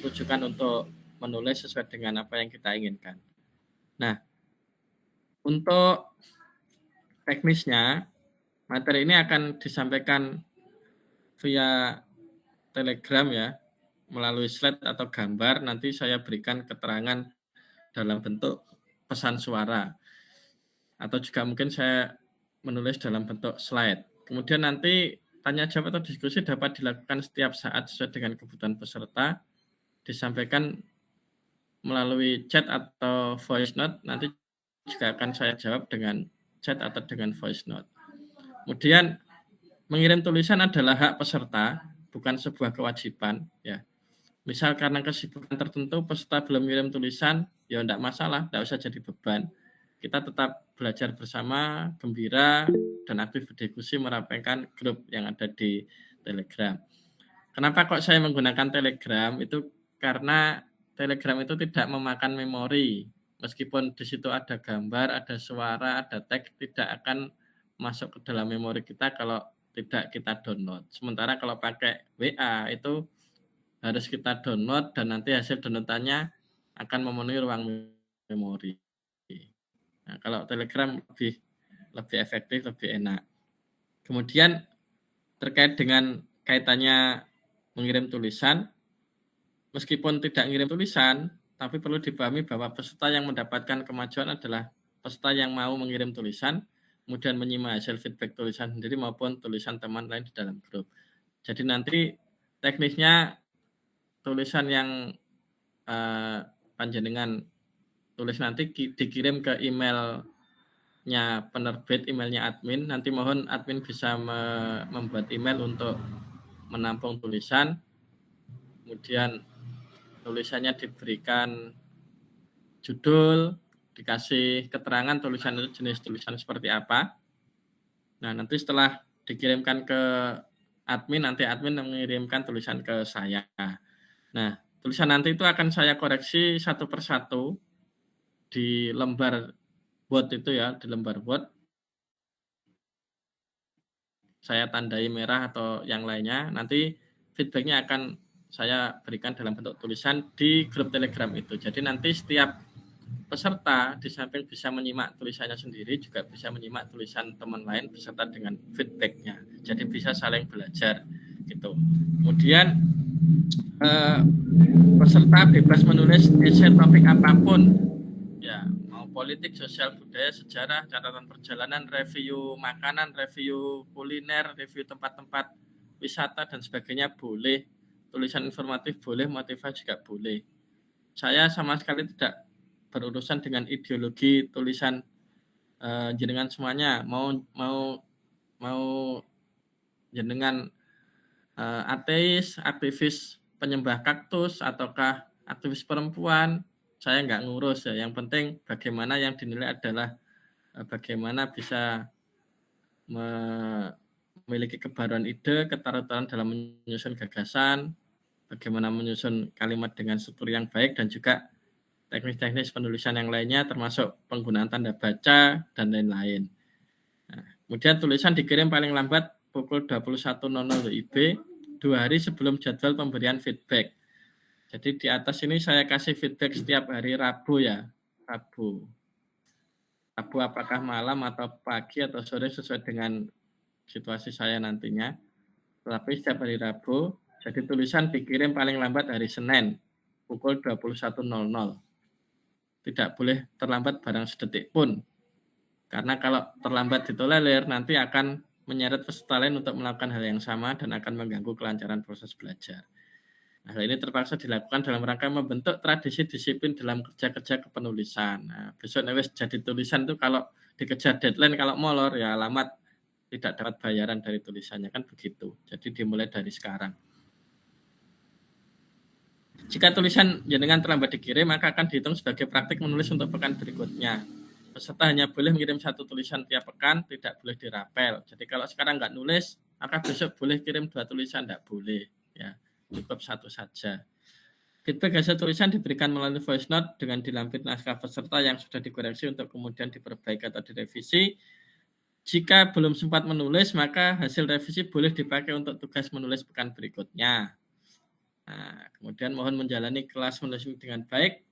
rujukan untuk menulis sesuai dengan apa yang kita inginkan. Nah, untuk teknisnya, materi ini akan disampaikan via Telegram ya, melalui slide atau gambar. Nanti saya berikan keterangan dalam bentuk pesan suara. Atau juga mungkin saya menulis dalam bentuk slide. Kemudian nanti tanya jawab atau diskusi dapat dilakukan setiap saat sesuai dengan kebutuhan peserta. Disampaikan melalui chat atau voice note. Nanti juga akan saya jawab dengan chat atau dengan voice note. Kemudian mengirim tulisan adalah hak peserta, bukan sebuah kewajiban. Ya. Misal karena kesibukan tertentu peserta belum mengirim tulisan, ya tidak masalah, tidak usah jadi beban. Kita tetap belajar bersama, gembira, dan aktif berdiskusi merampaikan grup yang ada di Telegram. Kenapa kok saya menggunakan Telegram? Itu karena Telegram itu tidak memakan memori. Meskipun di situ ada gambar, ada suara, ada teks, tidak akan masuk ke dalam memori kita kalau tidak kita download. Sementara kalau pakai WA itu harus kita download dan nanti hasil downloadannya akan memenuhi ruang memori. Nah, kalau Telegram lebih efektif, lebih enak. Kemudian terkait dengan kaitannya mengirim tulisan, meskipun tidak mengirim tulisan, tapi perlu dipahami bahwa peserta yang mendapatkan kemajuan adalah peserta yang mau mengirim tulisan, kemudian menyimak hasil feedback tulisan sendiri maupun tulisan teman lain di dalam grup. Jadi nanti teknisnya tulisan yang panjenengan tulis nanti dikirim ke emailnya penerbit, emailnya admin. Nanti mohon admin bisa membuat email untuk menampung tulisan. Kemudian tulisannya diberikan judul, dikasih keterangan tulisan itu jenis tulisan seperti apa. Nah, nanti setelah dikirimkan ke admin, nanti admin mengirimkan tulisan ke saya. Nah, tulisan nanti itu akan saya koreksi satu persatu di lembar Word itu ya, di lembar Word. Saya tandai merah atau yang lainnya. Nanti feedbacknya akan saya berikan dalam bentuk tulisan di grup Telegram itu. Jadi nanti setiap peserta di samping bisa menyimak tulisannya sendiri, juga bisa menyimak tulisan teman lain beserta dengan feedbacknya. Jadi bisa saling belajar gitu. Kemudian peserta bebas menulis esai topik apapun, ya mau politik, sosial, budaya, sejarah, catatan perjalanan, review makanan, review kuliner, review tempat-tempat wisata dan sebagainya boleh. Tulisan informatif boleh, motivasi juga boleh. Saya sama sekali tidak berurusan dengan ideologi tulisan jenengan semuanya. Mau jenengan ateis, aktivis penyembah kaktus, ataukah aktivis perempuan, saya nggak ngurus ya. Yang penting bagaimana yang dinilai adalah bagaimana bisa memiliki kebaruan ide, keterutan dalam menyusun gagasan, bagaimana menyusun kalimat dengan struktur yang baik, dan juga teknis-teknis penulisan yang lainnya termasuk penggunaan tanda baca dan lain-lain. Nah, kemudian tulisan dikirim paling lambat pukul 21.00 WIB 2 hari sebelum jadwal pemberian feedback. Jadi di atas ini saya kasih feedback setiap hari Rabu ya. Rabu apakah malam atau pagi atau sore sesuai dengan situasi saya nantinya. Tapi setiap hari Rabu Jadi tulisan dikirim paling lambat hari Senin pukul 21.00. Tidak boleh terlambat barang sedetik pun. Karena kalau terlambat ditolerir nanti akan menyeret peserta lain untuk melakukan hal yang sama dan akan mengganggu kelancaran proses belajar. Nah, hal ini terpaksa dilakukan dalam rangka membentuk tradisi disiplin dalam kerja-kerja kepenulisan. Nah, besok wis jadi tulisan itu kalau dikejar deadline, kalau molor ya alamat tidak dapat bayaran dari tulisannya, kan begitu. Jadi dimulai dari sekarang. Jika tulisan jenengan terlambat dikirim, maka akan dihitung sebagai praktik menulis untuk pekan berikutnya. Peserta hanya boleh mengirim 1 tulisan tiap pekan, tidak boleh dirapel. Jadi kalau sekarang nggak nulis, maka besok boleh kirim 2 tulisan, nggak boleh. Ya, cukup 1 saja. Feedback hasil tulisan diberikan melalui voice note dengan dilampir naskah peserta yang sudah dikoreksi untuk kemudian diperbaiki atau direvisi. Jika belum sempat menulis, maka hasil revisi boleh dipakai untuk tugas menulis pekan berikutnya. Nah, kemudian mohon menjalani kelas menulis dengan baik,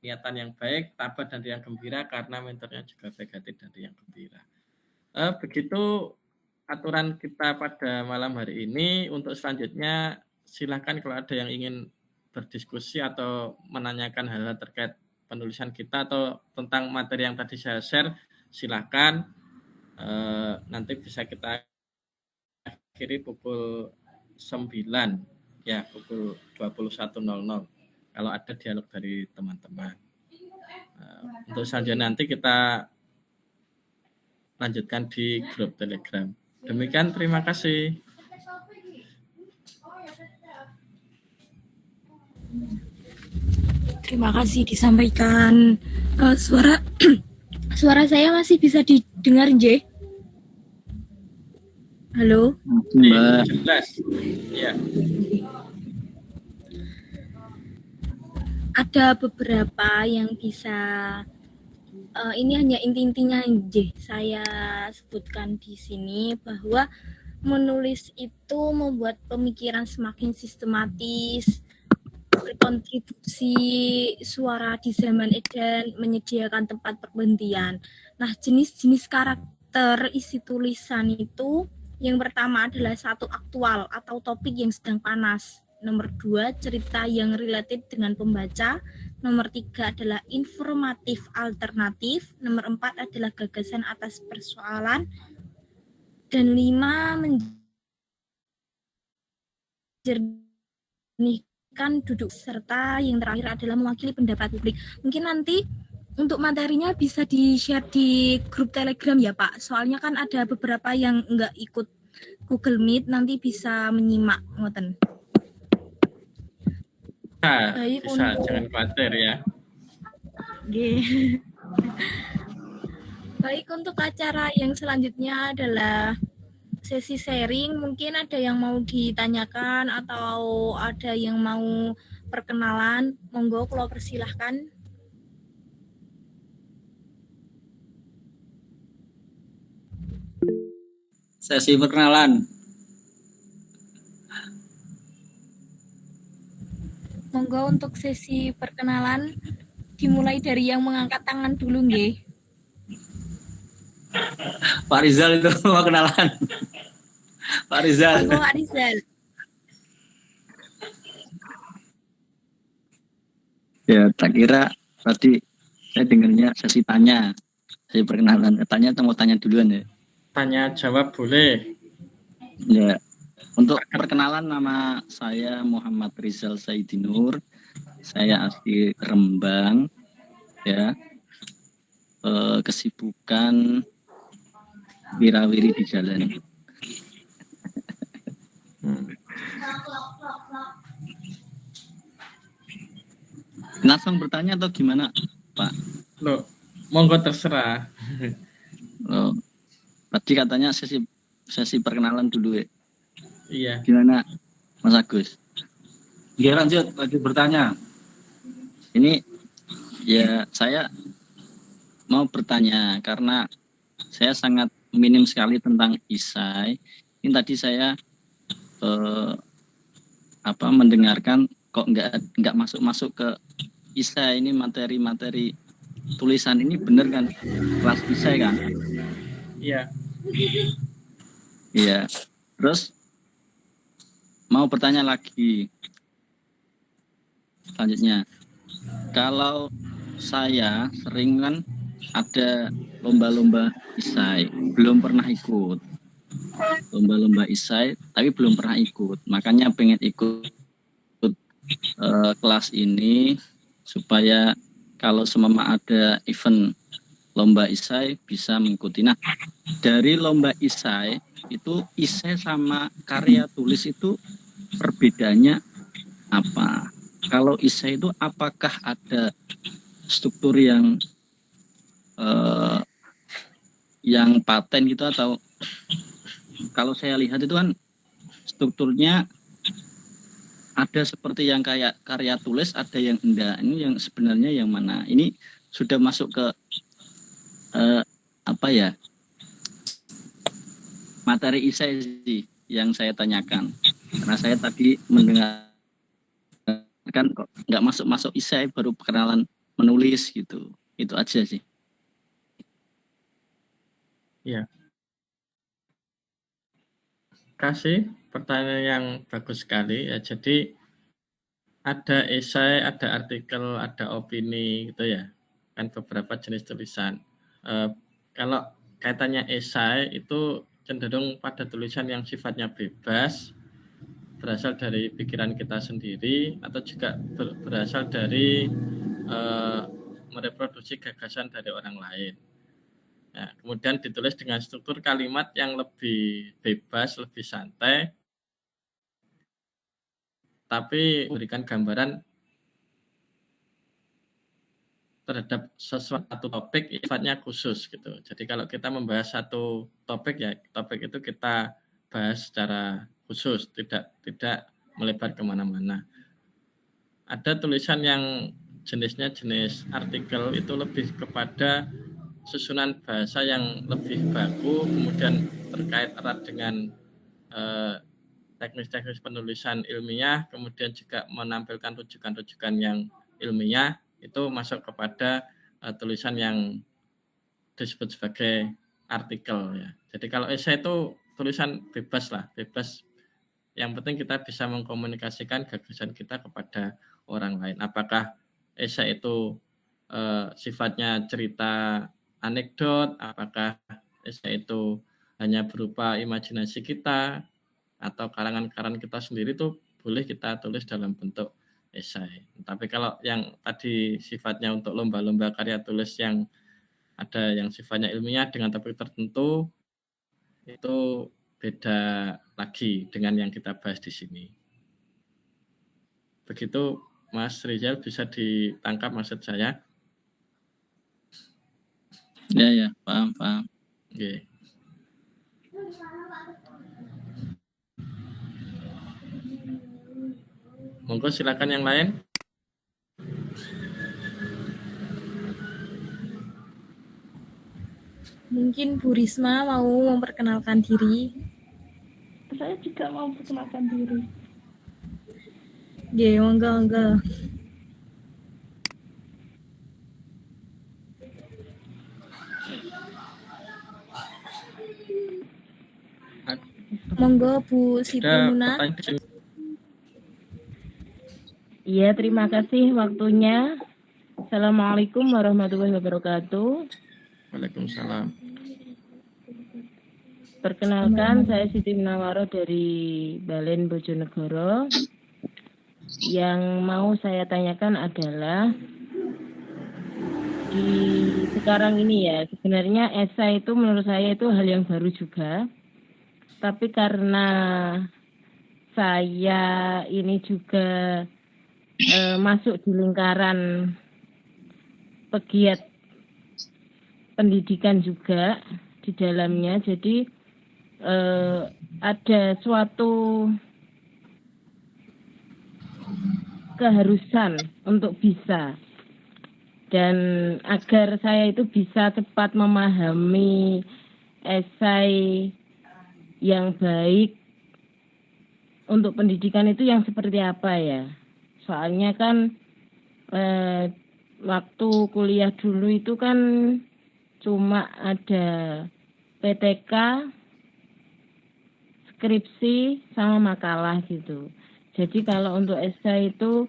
niatan yang baik, tabah dan yang gembira, karena mentornya juga baik hati dan yang gembira. Begitu aturan kita pada malam hari ini. Untuk selanjutnya, silakan kalau ada yang ingin berdiskusi atau menanyakan hal-hal terkait penulisan kita atau tentang materi yang tadi saya share, silakan. Nanti bisa kita akhiri pukul 9. Ya, pukul 21.00 kalau ada dialog dari teman-teman. Untuk selanjutnya nanti kita lanjutkan di grup Telegram. Demikian, terima kasih. Terima kasih disampaikan. Suara saya masih bisa didengar, J? Halo? Mbak. Ya. Ada beberapa yang bisa ini hanya inti-intinya aja saya sebutkan di sini, bahwa menulis itu membuat pemikiran semakin sistematis, berkontribusi suara di zaman edan, menyediakan tempat perhentian. Nah, jenis-jenis karakter isi tulisan itu, yang pertama adalah 1, aktual atau topik yang sedang panas. Nomor 2, cerita yang related dengan pembaca. Nomor 3 adalah informatif alternatif. Nomor 4 adalah gagasan atas persoalan. Dan 5, menjernihkan duduk. Serta yang terakhir adalah mewakili pendapat publik. Mungkin nanti untuk materinya bisa di-share di grup Telegram ya Pak. Soalnya kan ada beberapa yang nggak ikut Google Meet, nanti bisa menyimak. Ngoten. Baik, bisa, jangan khawatir ya. Baik, untuk acara yang selanjutnya adalah sesi sharing. Mungkin ada yang mau ditanyakan atau ada yang mau perkenalan. Monggo, kalau persilahkan. Sesi perkenalan. Monggo untuk sesi perkenalan dimulai dari yang mengangkat tangan dulu, nggih. Pak Rizal itu mau kenalan. Pak Rizal. Monggo Pak Rizal. Ya, tak kira tadi saya dengarnya sesi tanya, sesi perkenalan. Tanya atau mau tanya duluan ya? Tanya jawab boleh. Ya. Untuk perkenalan, nama saya Muhammad Rizal Saidinur. Saya asli Rembang. Ya. Kesibukan wirawiri di jalan. Langsung bertanya atau gimana, Pak? Loh, monggo terserah. Oh, tadi katanya sesi perkenalan dulu ya. Iya. Gimana, Mas Agus? Ya, lanjut bertanya. Ini ya saya mau bertanya karena saya sangat minim sekali tentang isai. Ini tadi saya mendengarkan kok nggak masuk ke isai. Ini materi tulisan ini bener kan kelas isai kan? Iya. Iya. Terus mau bertanya lagi. Selanjutnya, kalau saya sering kan ada lomba-lomba isai, belum pernah ikut. Lomba-lomba isai, tapi belum pernah ikut. Makanya pengen ikut kelas ini supaya kalau semama ada event lomba isai bisa mengikuti. Nah, dari lomba isai itu isai sama karya tulis itu perbedaannya apa? Kalau isai itu apakah ada struktur yang paten gitu, atau kalau saya lihat itu kan strukturnya ada seperti yang kayak karya tulis, ada yang enggak. Ini yang sebenarnya yang mana? Ini sudah masuk ke apa ya, materi isai sih yang saya tanyakan, karena saya tadi mendengar kan kok nggak masuk isai, baru perkenalan menulis gitu. Itu aja sih. Ya, kasih pertanyaan yang bagus sekali ya. Jadi ada esai, ada artikel, ada opini gitu ya, kan beberapa jenis tulisan. Kalau kaitannya esai itu cenderung pada tulisan yang sifatnya bebas, berasal dari pikiran kita sendiri, atau juga berasal dari mereproduksi gagasan dari orang lain. Nah, kemudian ditulis dengan struktur kalimat yang lebih bebas, lebih santai, tapi memberikan gambaran terhadap sesuatu topik sifatnya khusus gitu. Jadi kalau kita membahas satu topik, ya topik itu kita bahas secara khusus, tidak melebar kemana-mana. Ada tulisan yang jenisnya jenis artikel, itu lebih kepada susunan bahasa yang lebih baku, kemudian terkait erat dengan teknis-teknis penulisan ilmiah, kemudian juga menampilkan rujukan-rujukan yang ilmiah. Itu masuk kepada tulisan yang disebut sebagai artikel ya. Jadi kalau esai itu tulisan bebas lah, bebas. Yang penting kita bisa mengkomunikasikan gagasan kita kepada orang lain. Apakah esai itu sifatnya cerita anekdot, apakah esai itu hanya berupa imajinasi kita, atau karangan-karangan kita sendiri, itu boleh kita tulis dalam bentuk esai. Tapi kalau yang tadi sifatnya untuk lomba-lomba karya tulis yang ada yang sifatnya ilmiah dengan topik tertentu, itu beda lagi dengan yang kita bahas di sini. Begitu Mas Rizal, bisa ditangkap maksud saya? Ya, paham. Oke. Monggo silakan yang lain. Mungkin Bu Risma mau memperkenalkan diri. Saya juga mau memperkenalkan diri. Ya, monggo. Monggo Bu Siti Muna. Iya, terima kasih waktunya. Assalamualaikum warahmatullahi wabarakatuh. Waalaikumsalam. Perkenalkan, saya Siti Munawaro dari Balen Bojonegoro. Yang mau saya tanyakan adalah di sekarang ini ya, sebenarnya esai itu menurut saya itu hal yang baru juga. Tapi karena saya ini juga masuk di lingkaran pegiat pendidikan juga di dalamnya, jadi ada suatu keharusan untuk bisa, dan agar saya itu bisa cepat memahami esai yang baik untuk pendidikan itu yang seperti apa ya. Soalnya kan waktu kuliah dulu itu kan cuma ada PTK, skripsi sama makalah gitu. Jadi kalau untuk esai itu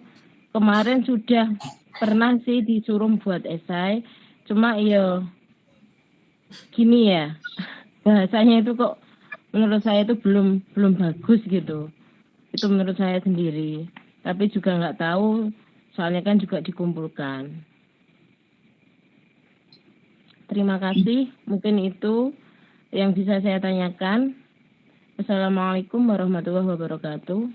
kemarin sudah pernah sih disuruh buat esai, cuma ya gini ya, bahasanya itu kok menurut saya itu belum bagus gitu. Itu menurut saya sendiri. Tapi juga nggak tahu, soalnya kan juga dikumpulkan. Terima kasih, mungkin itu yang bisa saya tanyakan. Assalamualaikum warahmatullahi wabarakatuh.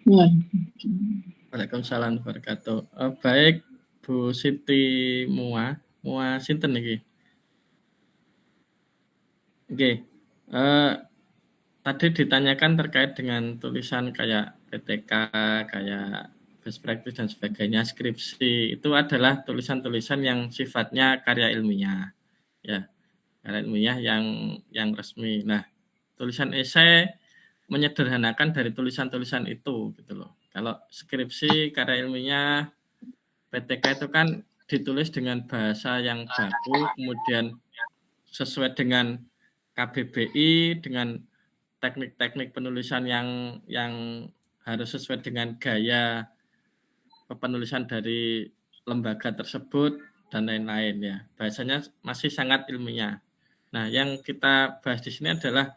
Waalaikumsalam warahmatullahi wabarakatuh. Baik, Bu Siti Mua sinten niki? Oke. Tadi ditanyakan terkait dengan tulisan kayak PTK, kayak best practice dan sebagainya, skripsi itu adalah tulisan-tulisan yang sifatnya karya ilmiah, ya, karya ilmiah yang resmi. Nah, tulisan esai menyederhanakan dari tulisan-tulisan itu, gitu loh. Kalau skripsi karya ilmiah PTK itu kan ditulis dengan bahasa yang baku, kemudian sesuai dengan KBBI, dengan teknik-teknik penulisan yang harus sesuai dengan gaya penulisan dari lembaga tersebut dan lain-lain ya. Bahasanya masih sangat ilmiah. Nah, yang kita bahas di sini adalah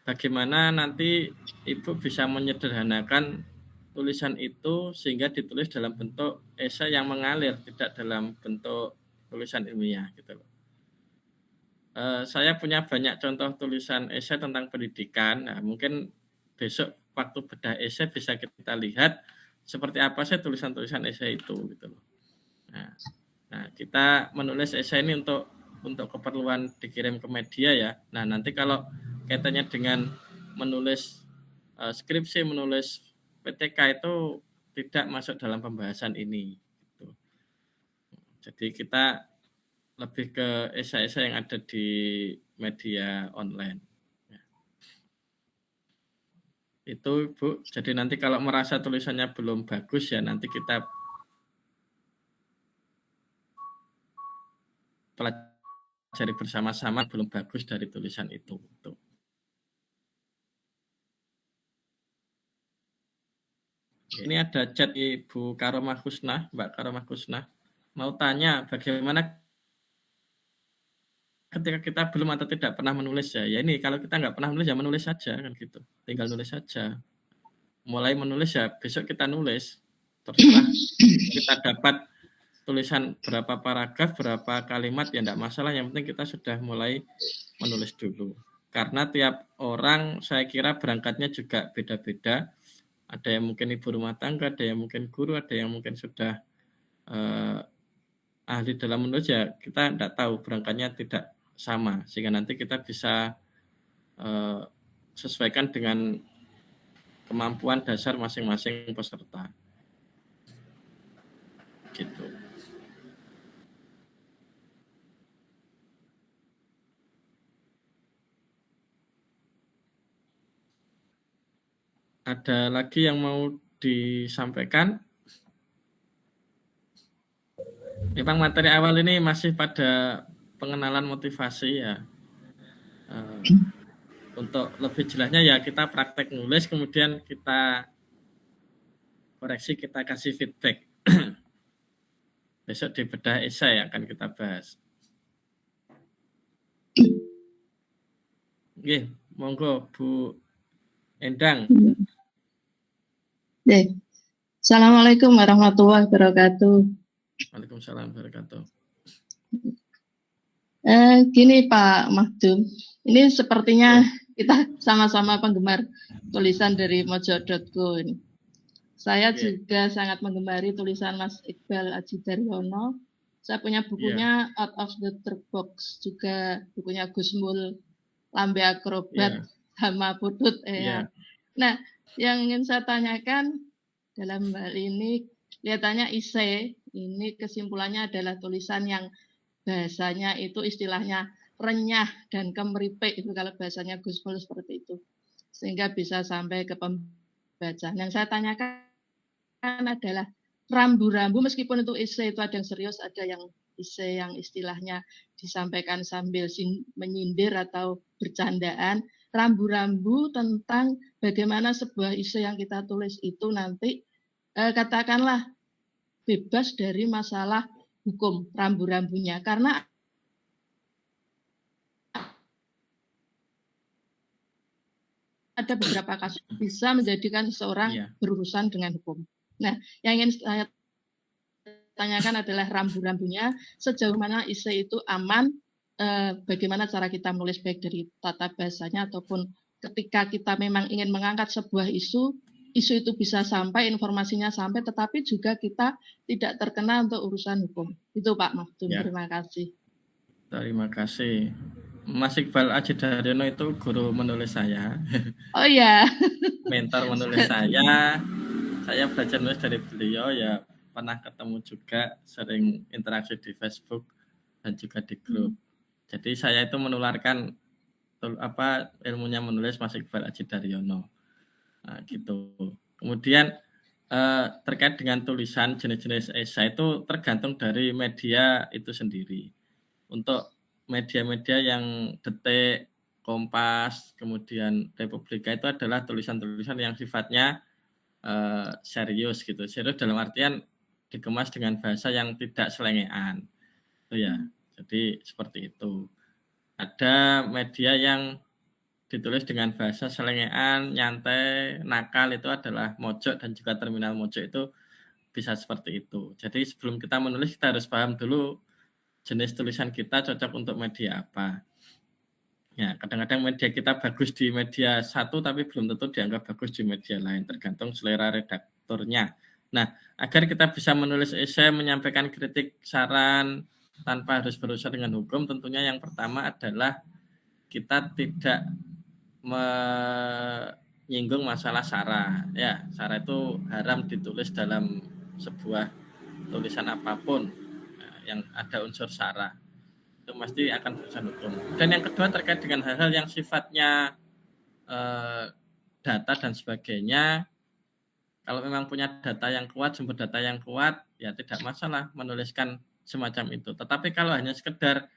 bagaimana nanti Ibu bisa menyederhanakan tulisan itu sehingga ditulis dalam bentuk esai yang mengalir, tidak dalam bentuk tulisan ilmiah gitu loh. Saya punya banyak contoh tulisan esai tentang pendidikan. Nah, mungkin besok waktu bedah esai bisa kita lihat seperti apa sih tulisan-tulisan esai itu gitu loh. Nah, kita menulis esai ini untuk keperluan dikirim ke media ya. Nah, nanti kalau kaitannya dengan menulis skripsi, menulis PTK itu tidak masuk dalam pembahasan ini. Gitu. Jadi kita lebih ke esai-esai yang ada di media online. Ya. Itu Bu, jadi nanti kalau merasa tulisannya belum bagus ya nanti kita pelajari bersama-sama belum bagus dari tulisan itu. Tuh. Ini ada chat Ibu Karomah Husnah, Mbak Karomah Husnah. Mau tanya bagaimana ketika kita belum atau tidak pernah menulis ya ini kalau kita nggak pernah menulis ya menulis saja kan gitu, tinggal nulis saja, mulai menulis ya besok kita nulis, terserah kita dapat tulisan berapa paragraf, berapa kalimat ya enggak masalah, yang penting kita sudah mulai menulis dulu, karena tiap orang saya kira berangkatnya juga beda-beda, ada yang mungkin ibu rumah tangga, ada yang mungkin guru, ada yang mungkin sudah ahli dalam menulis ya kita enggak tahu, berangkatnya tidak sama, sehingga nanti kita bisa sesuaikan dengan kemampuan dasar masing-masing peserta. Gitu. Ada lagi yang mau disampaikan? Memang materi awal ini masih pada pengenalan motivasi ya. Untuk lebih jelasnya ya kita praktek nulis, kemudian kita koreksi, kita kasih feedback. Besok di bedah esai akan kita bahas. Oke, monggo Bu Endang. Assalamualaikum warahmatullahi wabarakatuh. Waalaikumsalam warahmatullahi wabarakatuh. Gini Pak Mahdum, ini sepertinya kita sama-sama penggemar tulisan dari mojo.co ini. Saya juga sangat menggemari tulisan Mas Iqbal Aji Daryono. Saya punya bukunya Out of the Dark Box, juga bukunya Gus Mul, Lambe Akrobat, sama Putut. Nah, yang ingin saya tanyakan dalam hal ini, kelihatannya esai ini kesimpulannya adalah tulisan yang bahasanya itu istilahnya renyah dan kemeripik, itu kalau bahasanya Gus Mul seperti itu, sehingga bisa sampai ke pembaca. Yang saya tanyakan adalah rambu-rambu, meskipun itu esai itu ada yang serius, ada yang esai yang istilahnya disampaikan sambil menyindir atau bercandaan. rambu-rambu tentang bagaimana sebuah isu yang kita tulis itu nanti katakanlah bebas dari masalah hukum rambu-rambunya, karena ada beberapa kasus bisa menjadikan seseorang berurusan dengan hukum. Nah, yang ingin saya tanyakan adalah rambu-rambunya, sejauh mana essay itu aman, bagaimana cara kita menulis baik dari tata bahasanya ataupun ketika kita memang ingin mengangkat sebuah isu itu bisa sampai, informasinya sampai, tetapi juga kita tidak terkena untuk urusan hukum. Itu Pak Mahdum, terima kasih. Terima kasih. Mas Iqbal Aji Daryono itu guru menulis saya. Oh iya. Mentor menulis saya. Saya belajar nulis dari beliau, ya pernah ketemu juga, sering interaksi di Facebook dan juga di grup. Jadi saya itu menularkan ilmunya menulis Mas Iqbal Aji Daryono. Nah, gitu. Kemudian terkait dengan tulisan jenis-jenis esai itu tergantung dari media itu sendiri. Untuk media-media yang Detik, Kompas, kemudian Republika itu adalah tulisan-tulisan yang sifatnya serius gitu. Serius dalam artian dikemas dengan bahasa yang tidak selengean. Itu ya. Jadi seperti itu. Ada media yang ditulis dengan bahasa selengean, nyantai, nakal, itu adalah Mojok dan juga Terminal Mojok, itu bisa seperti itu. Jadi sebelum kita menulis kita harus paham dulu jenis tulisan kita cocok untuk media apa. Ya, kadang-kadang media kita bagus di media satu tapi belum tentu dianggap bagus di media lain, tergantung selera redakturnya. Nah, agar kita bisa menulis esai, menyampaikan kritik, saran tanpa harus berurusan dengan hukum, tentunya yang pertama adalah kita tidak menyinggung masalah sara. Ya, sara itu haram ditulis dalam sebuah tulisan apapun yang ada unsur sara. Itu pasti akan berurusan hukum. Dan yang kedua terkait dengan hal-hal yang sifatnya data dan sebagainya, kalau memang punya data yang kuat, sumber data yang kuat, ya tidak masalah menuliskan semacam itu. Tetapi kalau hanya sekedar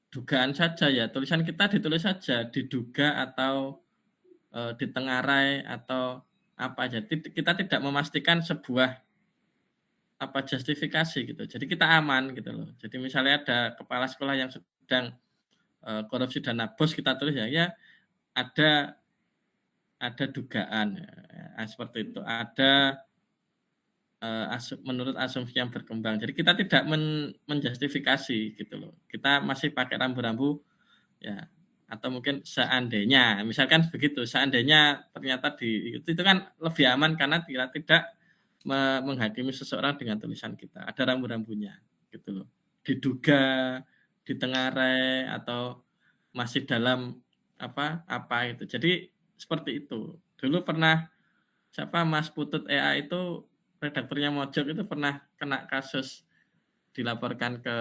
dugaan saja, ya tulisan kita ditulis saja, diduga atau ditengarai atau apa aja. Kita tidak memastikan sebuah justifikasi gitu. Jadi kita aman gitu loh. Jadi misalnya ada kepala sekolah yang sedang korupsi dana bos, kita tulis ya ada dugaan seperti itu. Ada menurut asumsi yang berkembang. Jadi kita tidak menjustifikasi gitu loh. Kita masih pakai rambu-rambu ya, atau mungkin seandainya, misalkan begitu, seandainya ternyata itu kan lebih aman karena kita tidak menghakimi seseorang dengan tulisan kita. Ada rambu-rambunya gitu loh. Diduga, ditengarai, atau masih dalam apa itu. Jadi seperti itu. Dulu pernah Mas Putut EA itu, redakturnya Mojok, itu pernah kena kasus, dilaporkan ke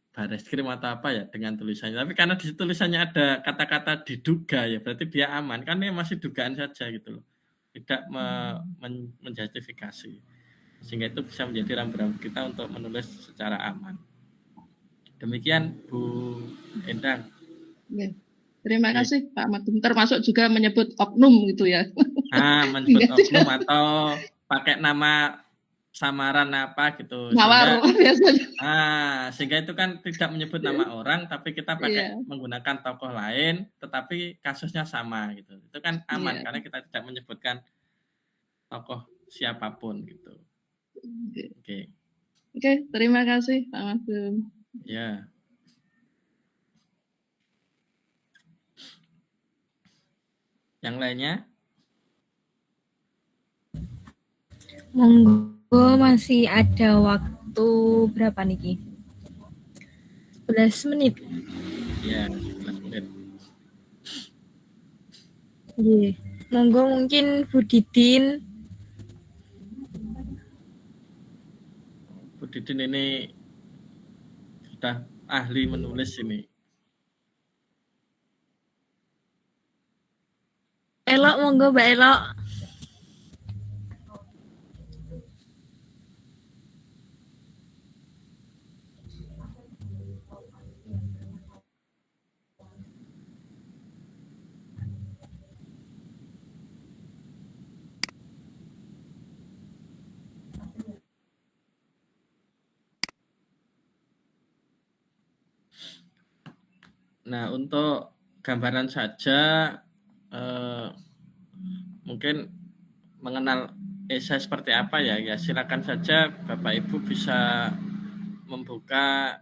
Bareskrim atau apa ya dengan tulisannya. Tapi karena di tulisannya ada kata-kata diduga, ya berarti dia aman. Kan ini masih dugaan saja gitu loh. Tidak menjustifikasi. Sehingga itu bisa menjadi rambu-rambu kita untuk menulis secara aman. Demikian Bu Endang. Ya. Terima kasih Pak Mahdum. Termasuk juga menyebut oknum gitu ya. Menyebut oknum atau pakai nama samaran apa gitu. Mawar biasanya. Sehingga itu kan tidak menyebut nama orang, tapi kita pakai menggunakan tokoh lain, tetapi kasusnya sama gitu. Itu kan aman karena kita tidak menyebutkan tokoh siapapun gitu. Oke, terima kasih Pak Mahdum. Ya. Yang lainnya? Monggo, masih ada waktu berapa niki? 11 menit. Ya, 11 menit. Iya. Monggo mungkin Bu Didin. Bu Didin ini sudah ahli menulis ini. Elok, monggo Mbak Elok. Nah, untuk gambaran saja mungkin mengenal esai seperti apa ya, silakan saja Bapak Ibu bisa membuka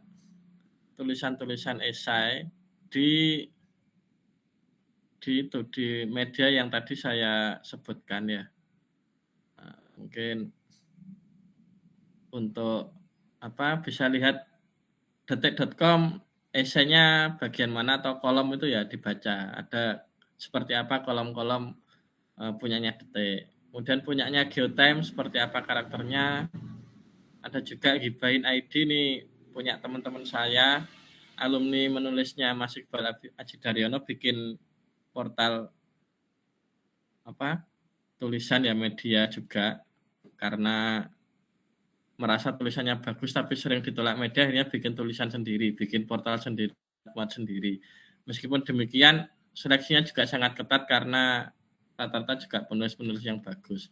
tulisan-tulisan esai di media yang tadi saya sebutkan ya. Mungkin untuk bisa lihat detik.com esainya bagian mana atau kolom itu ya dibaca. Ada seperti apa kolom-kolom punyanya Detik. Kemudian punyanya Geotimes seperti apa karakternya. Ada juga Gibain ID nih punya teman-teman saya alumni menulisnya Mas Iqbal Aji Daryono bikin portal tulisan ya media juga karena merasa tulisannya bagus tapi sering ditolak media akhirnya bikin tulisan sendiri, bikin portal sendiri, buat sendiri. Meskipun demikian seleksinya juga sangat ketat karena rata-rata juga penulis-penulis yang bagus.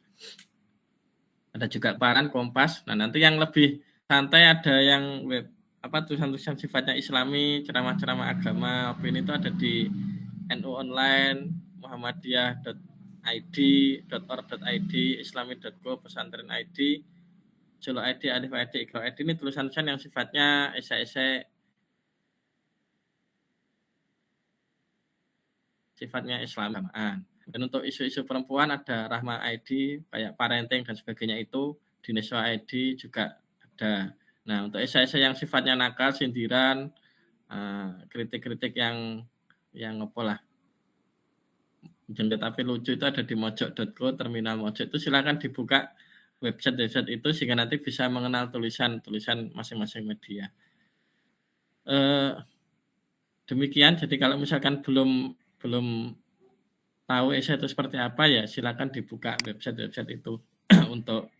Ada juga Paran, Kompas. Nah, nanti yang lebih santai ada yang web tulisan-tulisan sifatnya Islami, ceramah-ceramah agama, opini itu ada di NU Online, Muhammadiyah.id, .org.id, Islami.go, Pesantren ID, Jolo ID, Alif ID, Iqra ID. Ini tulisan-tulisan yang sifatnya esai-esai sifatnya Islamaan. Dan untuk isu-isu perempuan ada Rahma ID, kayak parenting dan sebagainya itu, di Neswa ID juga ada. Nah, untuk esai-esai yang sifatnya nakal, sindiran, kritik-kritik yang apalah, jenggot tapi lucu itu ada di mojok.co, terminal mojok itu silakan dibuka website itu sehingga nanti bisa mengenal tulisan masing-masing media. Demikian, jadi kalau misalkan belum tahu esai itu seperti apa ya silakan dibuka website itu untuk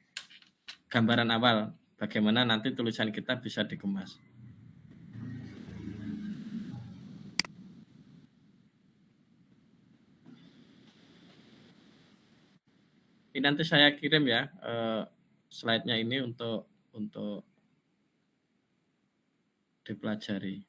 gambaran awal bagaimana nanti tulisan kita bisa dikemas. Ini nanti saya kirim ya slide-nya ini untuk dipelajari.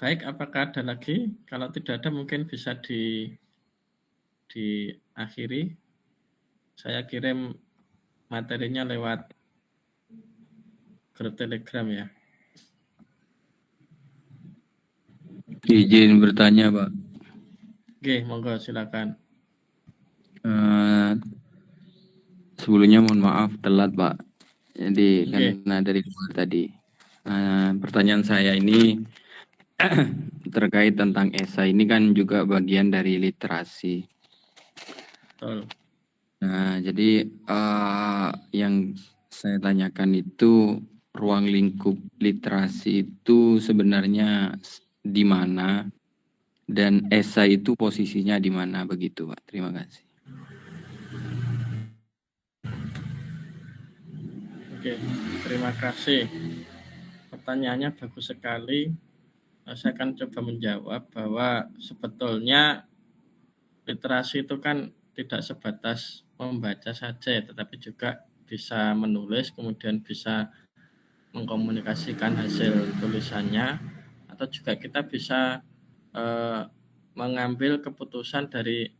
Baik, apakah ada lagi? Kalau tidak ada mungkin bisa diakhiri. Saya kirim materinya lewat grup Telegram ya. Izin bertanya, Pak. Oke, monggo silakan. Sebelumnya mohon maaf telat, Pak. Jadi karena dari luar tadi. Pertanyaan saya ini terkait tentang esai ini kan juga bagian dari literasi. Betul. Nah, jadi yang saya tanyakan itu ruang lingkup literasi itu sebenarnya di mana dan esai itu posisinya di mana begitu, Pak? Terima kasih. Oke, terima kasih. Pertanyaannya bagus sekali. Saya akan coba menjawab bahwa sebetulnya literasi itu kan tidak sebatas membaca saja, tetapi juga bisa menulis, kemudian bisa mengkomunikasikan hasil tulisannya, atau juga kita bisa mengambil keputusan dari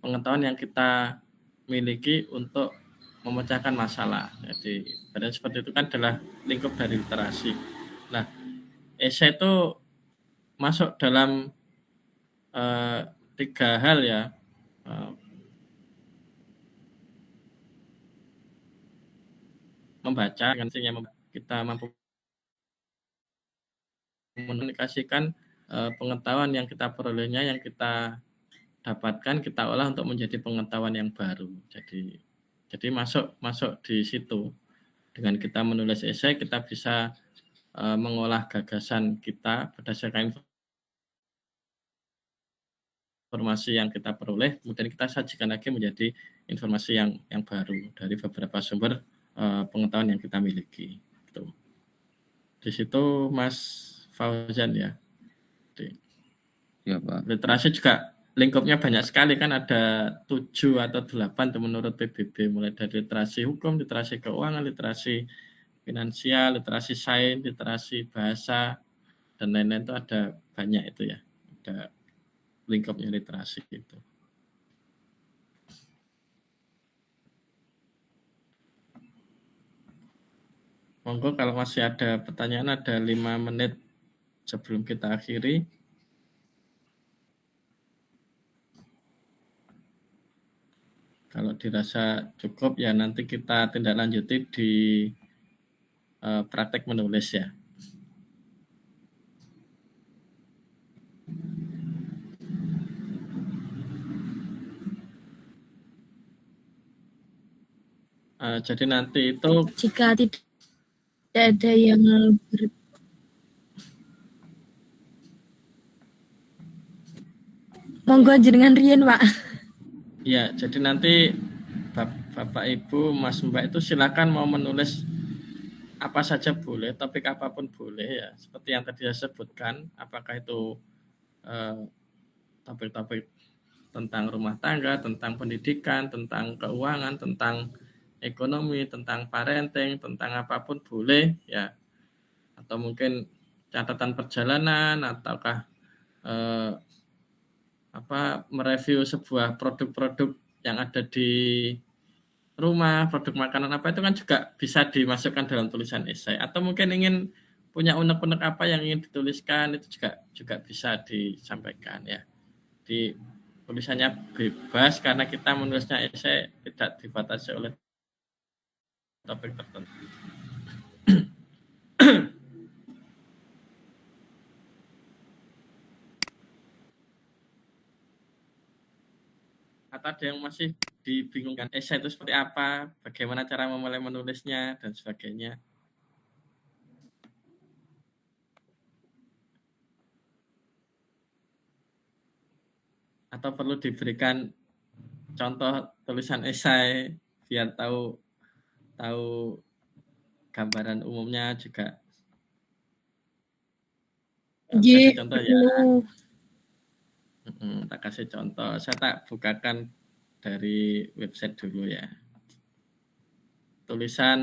pengetahuan yang kita miliki untuk memecahkan masalah. Jadi, pada seperti itu kan adalah lingkup dari literasi. Nah, esai itu masuk dalam 3 hal ya. Membaca, kita mampu komunikasikan pengetahuan yang kita perolehnya, yang kita dapatkan, kita olah untuk menjadi pengetahuan yang baru. Jadi masuk di situ. Dengan kita menulis esai, kita bisa mengolah gagasan kita berdasarkan informasi yang kita peroleh, kemudian kita sajikan lagi menjadi informasi yang baru dari beberapa sumber pengetahuan yang kita miliki. Gitu. Di situ Mas Fauzan ya. Ya Pak. Literasi juga lingkupnya banyak sekali kan, ada 7 atau 8 tuh menurut PBB, mulai dari literasi hukum, literasi keuangan, literasi finansial, literasi sains, literasi bahasa, dan lain-lain itu ada banyak itu ya. Ada lingkupnya literasi itu. Monggo kalau masih ada pertanyaan, ada 5 menit sebelum kita akhiri. Kalau dirasa cukup ya nanti kita tindak lanjuti di praktek menulis ya. Jadi nanti itu Jika tidak ada yang monggo jenengan riyen, Pak. ya, jadi nanti Bapak Ibu Mas Mbak itu silakan mau menulis apa saja boleh, topik apapun boleh ya. Seperti yang tadi saya sebutkan, apakah itu topik-topik tentang rumah tangga, tentang pendidikan, tentang keuangan, tentang ekonomi, tentang parenting, tentang apapun boleh ya. Atau mungkin catatan perjalanan, ataukah mereview sebuah produk-produk yang ada di rumah, produk makanan apa itu kan juga bisa dimasukkan dalam tulisan esai. Atau mungkin ingin punya unek-unek apa yang ingin dituliskan, itu juga bisa disampaikan ya. Di tulisannya bebas karena kita menulisnya esai tidak dibatasi oleh topik tertentu. Atau ada yang masih dibingungkan esai itu seperti apa, bagaimana cara memulai menulisnya dan sebagainya. Atau perlu diberikan contoh tulisan esai biar tahu gambaran umumnya juga. Kasih contoh ya. Tak kasih contoh. Saya tak bukakan dari website dulu ya. Tulisan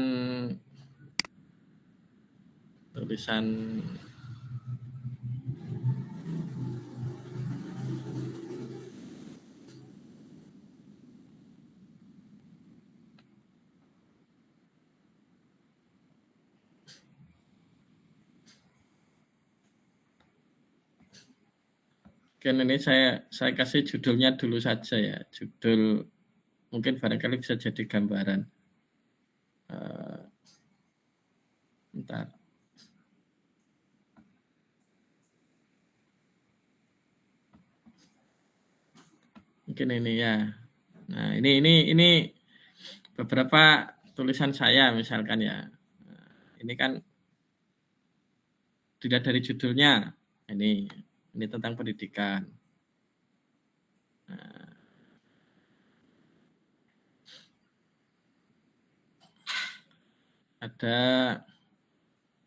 ini saya kasih judulnya dulu saja ya. Judul mungkin barangkali bisa jadi gambaran. Bentar. Mungkin ini ya. Nah, ini beberapa tulisan saya misalkan ya. Ini kan dilihat dari judulnya. Ini tentang pendidikan. Nah, ada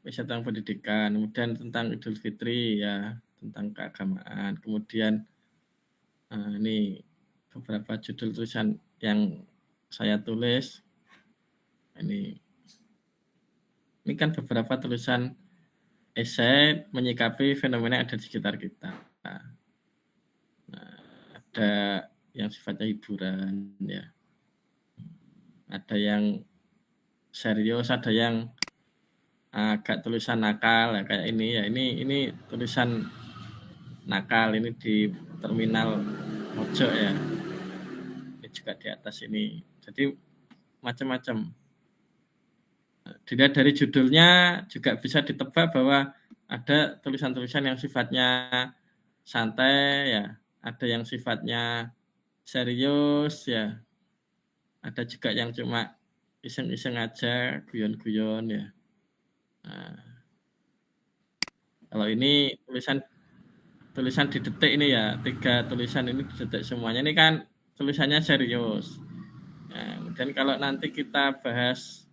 tentang pendidikan, kemudian tentang Idul Fitri ya, tentang keagamaan. Kemudian ini beberapa judul tulisan yang saya tulis. Ini kan beberapa tulisan esai menyikapi fenomena yang ada di sekitar kita. Nah, ada yang sifatnya hiburan ya. Ada yang serius, ada yang agak tulisan nakal ya, kayak ini ya. Ini tulisan nakal, ini di terminal Mojo ya. Ini juga di atas ini. Jadi macam-macam. Dilihat dari judulnya juga bisa ditebak bahwa ada tulisan-tulisan yang sifatnya santai ya, ada yang sifatnya serius ya, ada juga yang cuma iseng-iseng aja, guyon-guyon ya. Nah, kalau ini tulisan tulisan di detik ini ya, 3 tulisan ini di detik semuanya ini kan tulisannya serius. Nah, kemudian kalau nanti kita bahas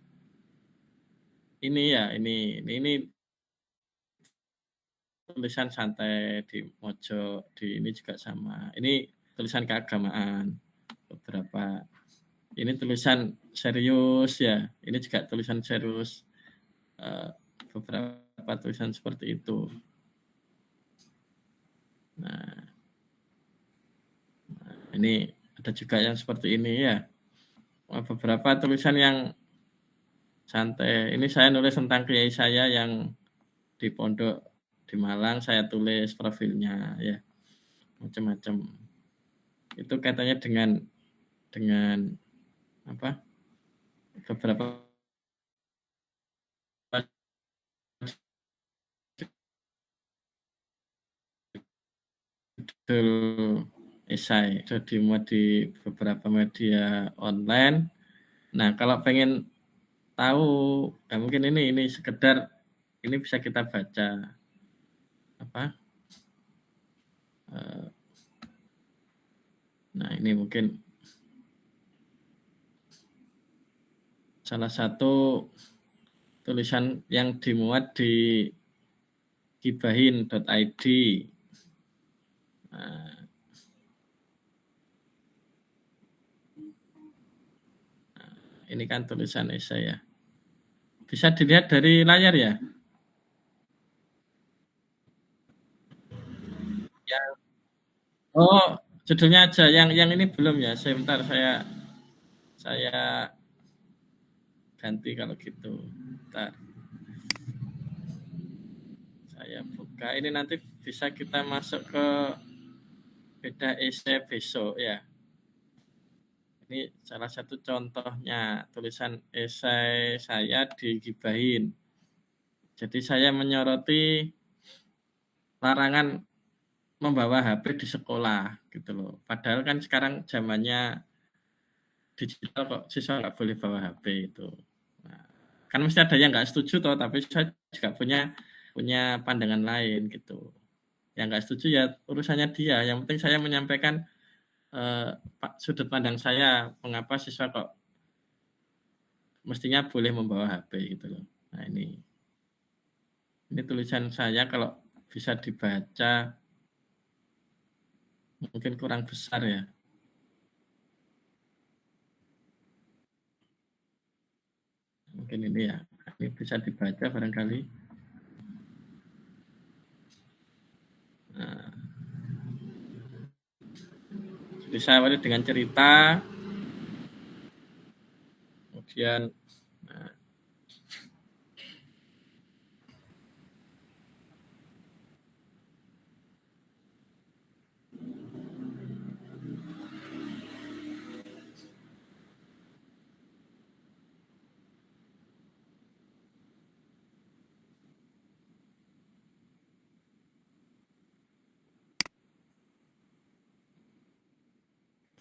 ini ya, ini tulisan santai di mojok, di ini juga sama. Ini tulisan keagamaan beberapa. Ini tulisan serius ya. Ini juga tulisan serius. Beberapa tulisan seperti itu. Nah, ini ada juga yang seperti ini ya. Beberapa tulisan yang santai. Ini saya nulis tentang kiai saya yang di pondok di Malang, saya tulis profilnya ya. Macam-macam. Itu katanya dengan apa? Beberapa judul esai sudah dimuat di beberapa media online. Nah, kalau pengen tahu, ya mungkin ini sekedar ini bisa kita baca apa? Nah, ini mungkin salah satu tulisan yang dimuat di gibahin.id. Nah, ini kan tulisan esai ya. Bisa dilihat dari layar ya. Oh, judulnya aja. Yang ini belum ya. Sebentar saya ganti kalau gitu. Bentar. Saya buka. Ini nanti bisa kita masuk ke beda esai besok ya. Ini salah satu contohnya tulisan esai saya di Gibahin. Jadi saya menyoroti larangan membawa HP di sekolah gitu loh. Padahal kan sekarang zamannya digital kok siswa nggak boleh bawa HP itu. Nah, kan mesti ada yang nggak setuju toh, tapi saya juga punya pandangan lain gitu. Yang nggak setuju ya urusannya dia. Yang penting saya menyampaikan sudut pandang saya mengapa siswa kok mestinya boleh membawa HP gitu loh. Nah ini tulisan saya kalau bisa dibaca mungkin kurang besar ya. Mungkin ini ya, ini bisa dibaca barangkali. Nah, jadi saya awali dengan cerita, kemudian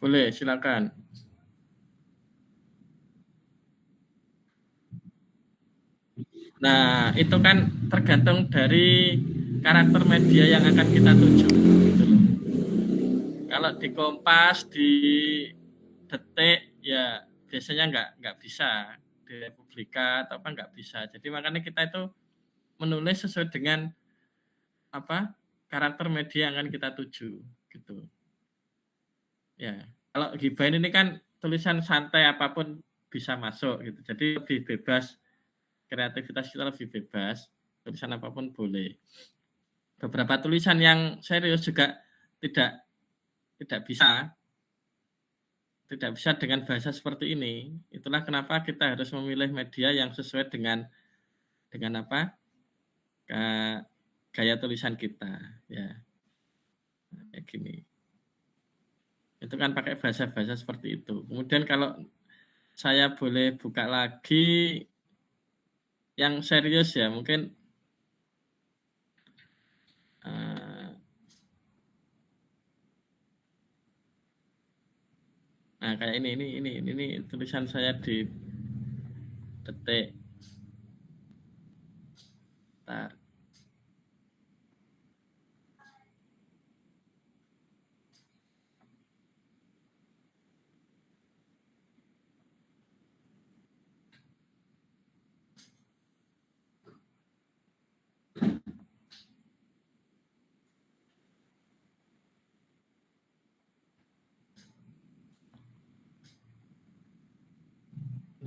boleh silakan. Nah, itu kan tergantung dari karakter media yang akan kita tuju. Gitu loh. Kalau di Kompas, di Detik, ya biasanya nggak bisa. Di Republika atau apa nggak bisa. Jadi makanya kita itu menulis sesuai dengan apa karakter media yang akan kita tuju. Gitu. Ya, kalau Gibahin ini kan tulisan santai apapun bisa masuk gitu. Jadi lebih bebas. Kreativitas kita lebih bebas, tulisan apapun boleh. Beberapa tulisan yang serius juga tidak bisa dengan bahasa seperti ini. Itulah kenapa kita harus memilih media yang sesuai dengan apa gaya tulisan kita ya. Kayak gini. Itu kan pakai bahasa-bahasa seperti itu. Kemudian kalau saya boleh buka lagi yang serius ya mungkin nah kayak ini tulisan saya di Detik. Bentar.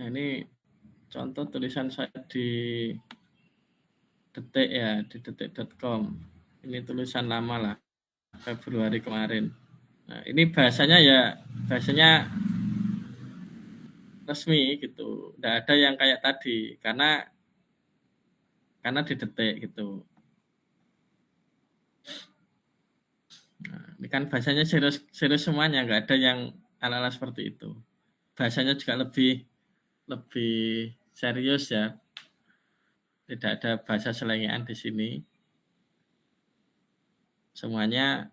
Nah, ini contoh tulisan saya di Detik ya, di detik.com. Ini tulisan lama lah, Februari kemarin. Nah, ini bahasanya resmi gitu. Tidak ada yang kayak tadi karena di Detik gitu. Nah, ini kan bahasanya serius semuanya, nggak ada yang ala-ala seperti itu. Bahasanya juga lebih serius ya. Tidak ada bahasa selengean di sini. Semuanya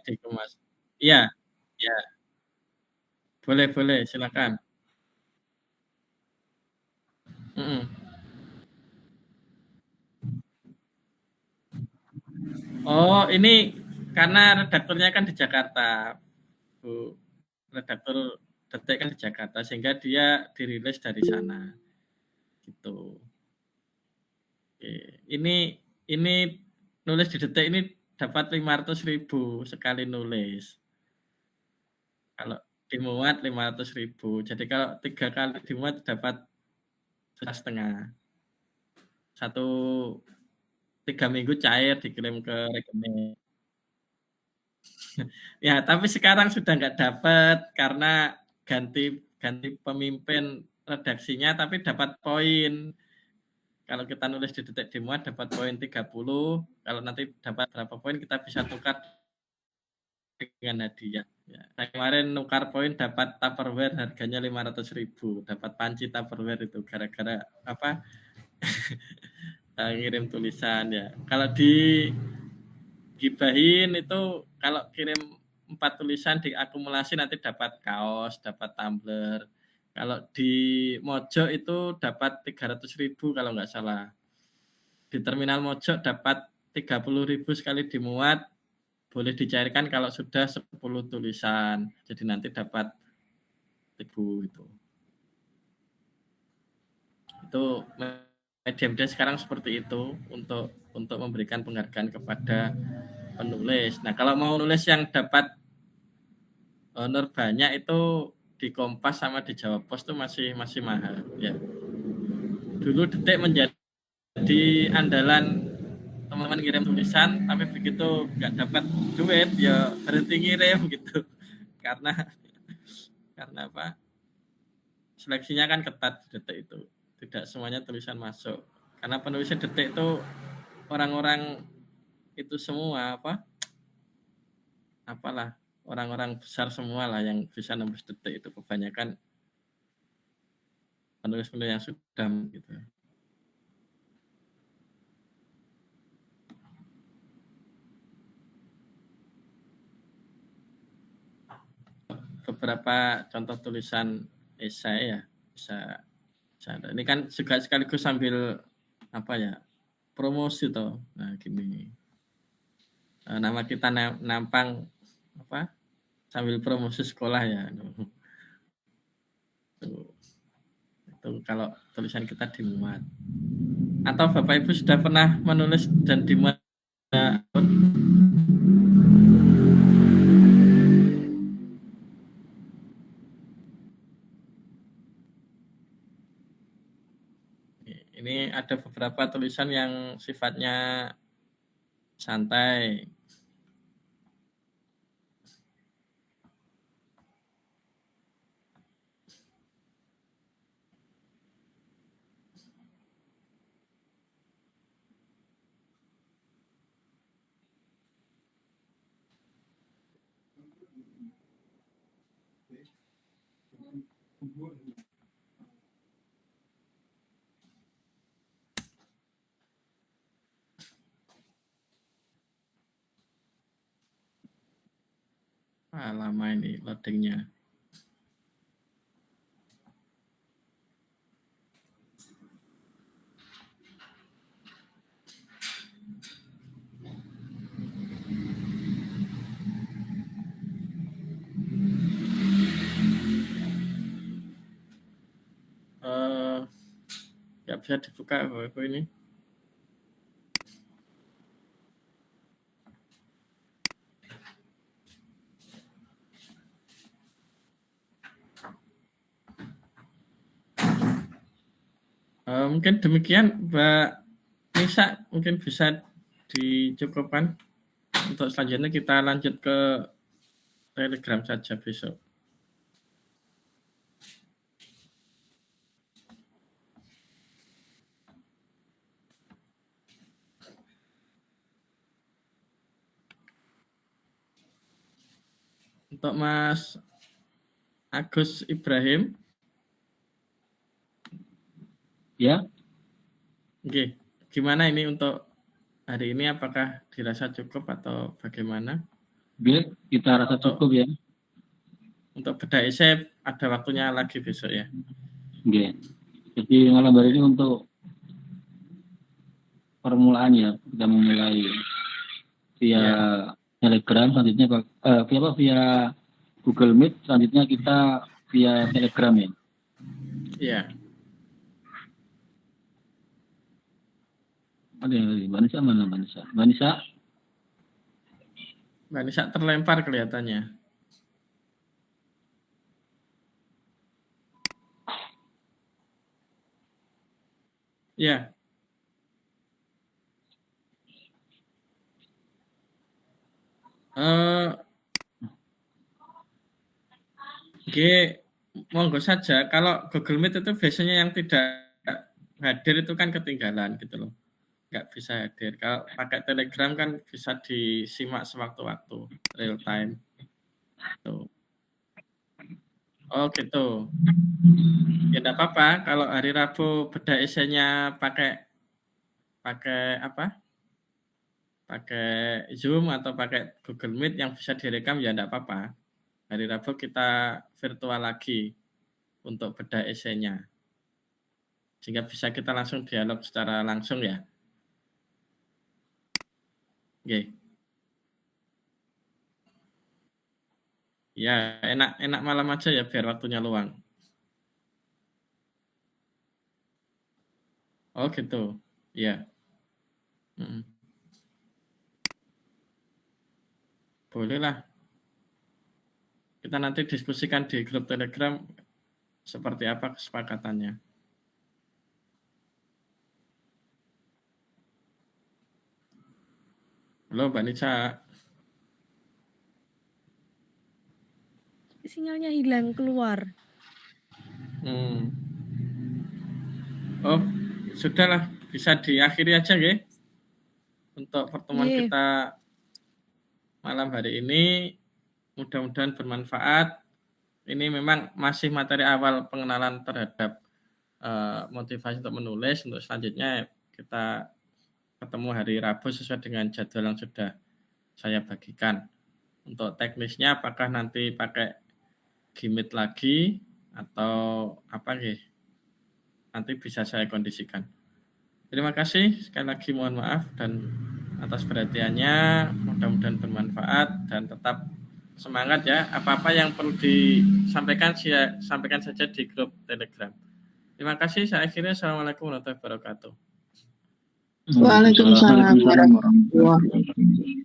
dikemas. Iya, ya. Boleh, silakan. Mm-mm. Oh, ini karena redakturnya kan di Jakarta, Bu. Redaktur Detik kan di Jakarta, sehingga dia dirilis dari sana. Gitu. Oke. Ini nulis di Detik ini dapat 500.000 sekali nulis. Kalau dimuat 500.000. Jadi kalau 3 kali dimuat dapat 1,5. 3 minggu cair dikirim ke rekening. Ya, tapi sekarang sudah nggak dapat karena ganti pemimpin redaksinya, tapi dapat poin. Kalau kita nulis di Detik dimuat dapat poin 30. Kalau nanti dapat berapa poin kita bisa tukar dengan hadiah. Ya. Saya kemarin nukar poin dapat Tupperware harganya 500.000. Dapat panci Tupperware itu gara-gara apa? Ngirim tulisan ya. Kalau di gibahin itu kalau kirim 4 tulisan diakumulasi nanti dapat kaos, dapat tumbler. Kalau di Mojo itu dapat 300.000 kalau nggak salah. Di terminal Mojo dapat 30.000 sekali dimuat, boleh dicairkan kalau sudah 10 tulisan. Jadi nanti dapat 1.000 itu. Itu media sekarang seperti itu untuk memberikan penghargaan kepada penulis. Nah, kalau mau nulis yang dapat honor banyak itu di Kompas sama di Jawa Pos itu masih mahal ya. Dulu Detik menjadi andalan teman-teman kirim tulisan, tapi begitu nggak dapat duit ya berhenti ngirim gitu. Karena apa? Seleksinya kan ketat di Detik itu. Tidak semuanya tulisan masuk. Karena penulisnya Detik itu orang-orang itu semua orang-orang besar semua lah yang bisa nembus Detik itu, kebanyakan penulis-penulis yang sudah gitu. Beberapa contoh tulisan esai ya bisa ada. Ini kan juga sekaligus sambil promosi toh. Nah gini, nama kita nampang sambil promosi sekolah ya. Itu kalau tulisan kita dimuat. Atau Bapak Ibu sudah pernah menulis dan dimuat? Ini ada beberapa tulisan yang sifatnya santai. Lama ini loadingnya. Nggak bisa dibuka Bapak ini. Mungkin demikian Mbak Nisa, mungkin bisa dicukupkan. Untuk selanjutnya kita lanjut ke Telegram saja besok. Untuk Mas Agus Ibrahim. Ya. Oke, gimana ini untuk hari ini, apakah dirasa cukup atau bagaimana? Oke, kita rasa cukup ya. Untuk bedah esai ada waktunya lagi besok ya. Oke. Jadi malam hari ini untuk permulaan ya, kita memulai via Telegram, selanjutnya via Google Meet, selanjutnya kita via Telegram ya. Iya. Ada yang lagi, Mbak Nisa mana Mbak Nisa? Mbak Nisa? Mbak Nisa terlempar kelihatannya. Ya. Oke, monggo saja. Kalau Google Meet itu biasanya yang tidak hadir itu kan ketinggalan gitu loh. Nggak bisa hadir. Kalau pakai Telegram kan bisa disimak sewaktu-waktu, real time. Tuh. Oh gitu. Ya enggak apa-apa kalau hari Rabu bedah esainya pakai apa? Pakai Zoom atau pakai Google Meet yang bisa direkam ya enggak apa-apa. Hari Rabu kita virtual lagi untuk bedah esainya. Sehingga bisa kita langsung dialog secara langsung ya. Oke. Ya, enak malam aja ya biar waktunya luang. Oh gitu. Ya. Bolehlah. Kita nanti diskusikan di grup Telegram seperti apa kesepakatannya. Halo Mbak Nisa. Sinyalnya hilang keluar. Oh, sudahlah, bisa diakhiri aja ya. Untuk pertemuan kita malam hari ini, mudah-mudahan bermanfaat. Ini memang masih materi awal pengenalan terhadap motivasi untuk menulis. Untuk selanjutnya kita ketemu hari Rabu sesuai dengan jadwal yang sudah saya bagikan. Untuk teknisnya apakah nanti pakai Gmeet lagi atau apa ya? Nanti bisa saya kondisikan. Terima kasih sekali lagi, mohon maaf dan atas perhatiannya, mudah-mudahan bermanfaat dan tetap semangat ya. Apa-apa yang perlu disampaikan saya sampaikan saja di grup Telegram. Terima kasih. Saya akhirnya assalamualaikum warahmatullahi wabarakatuh. Waalaikumsalam warahmatullahi wabarakatuh.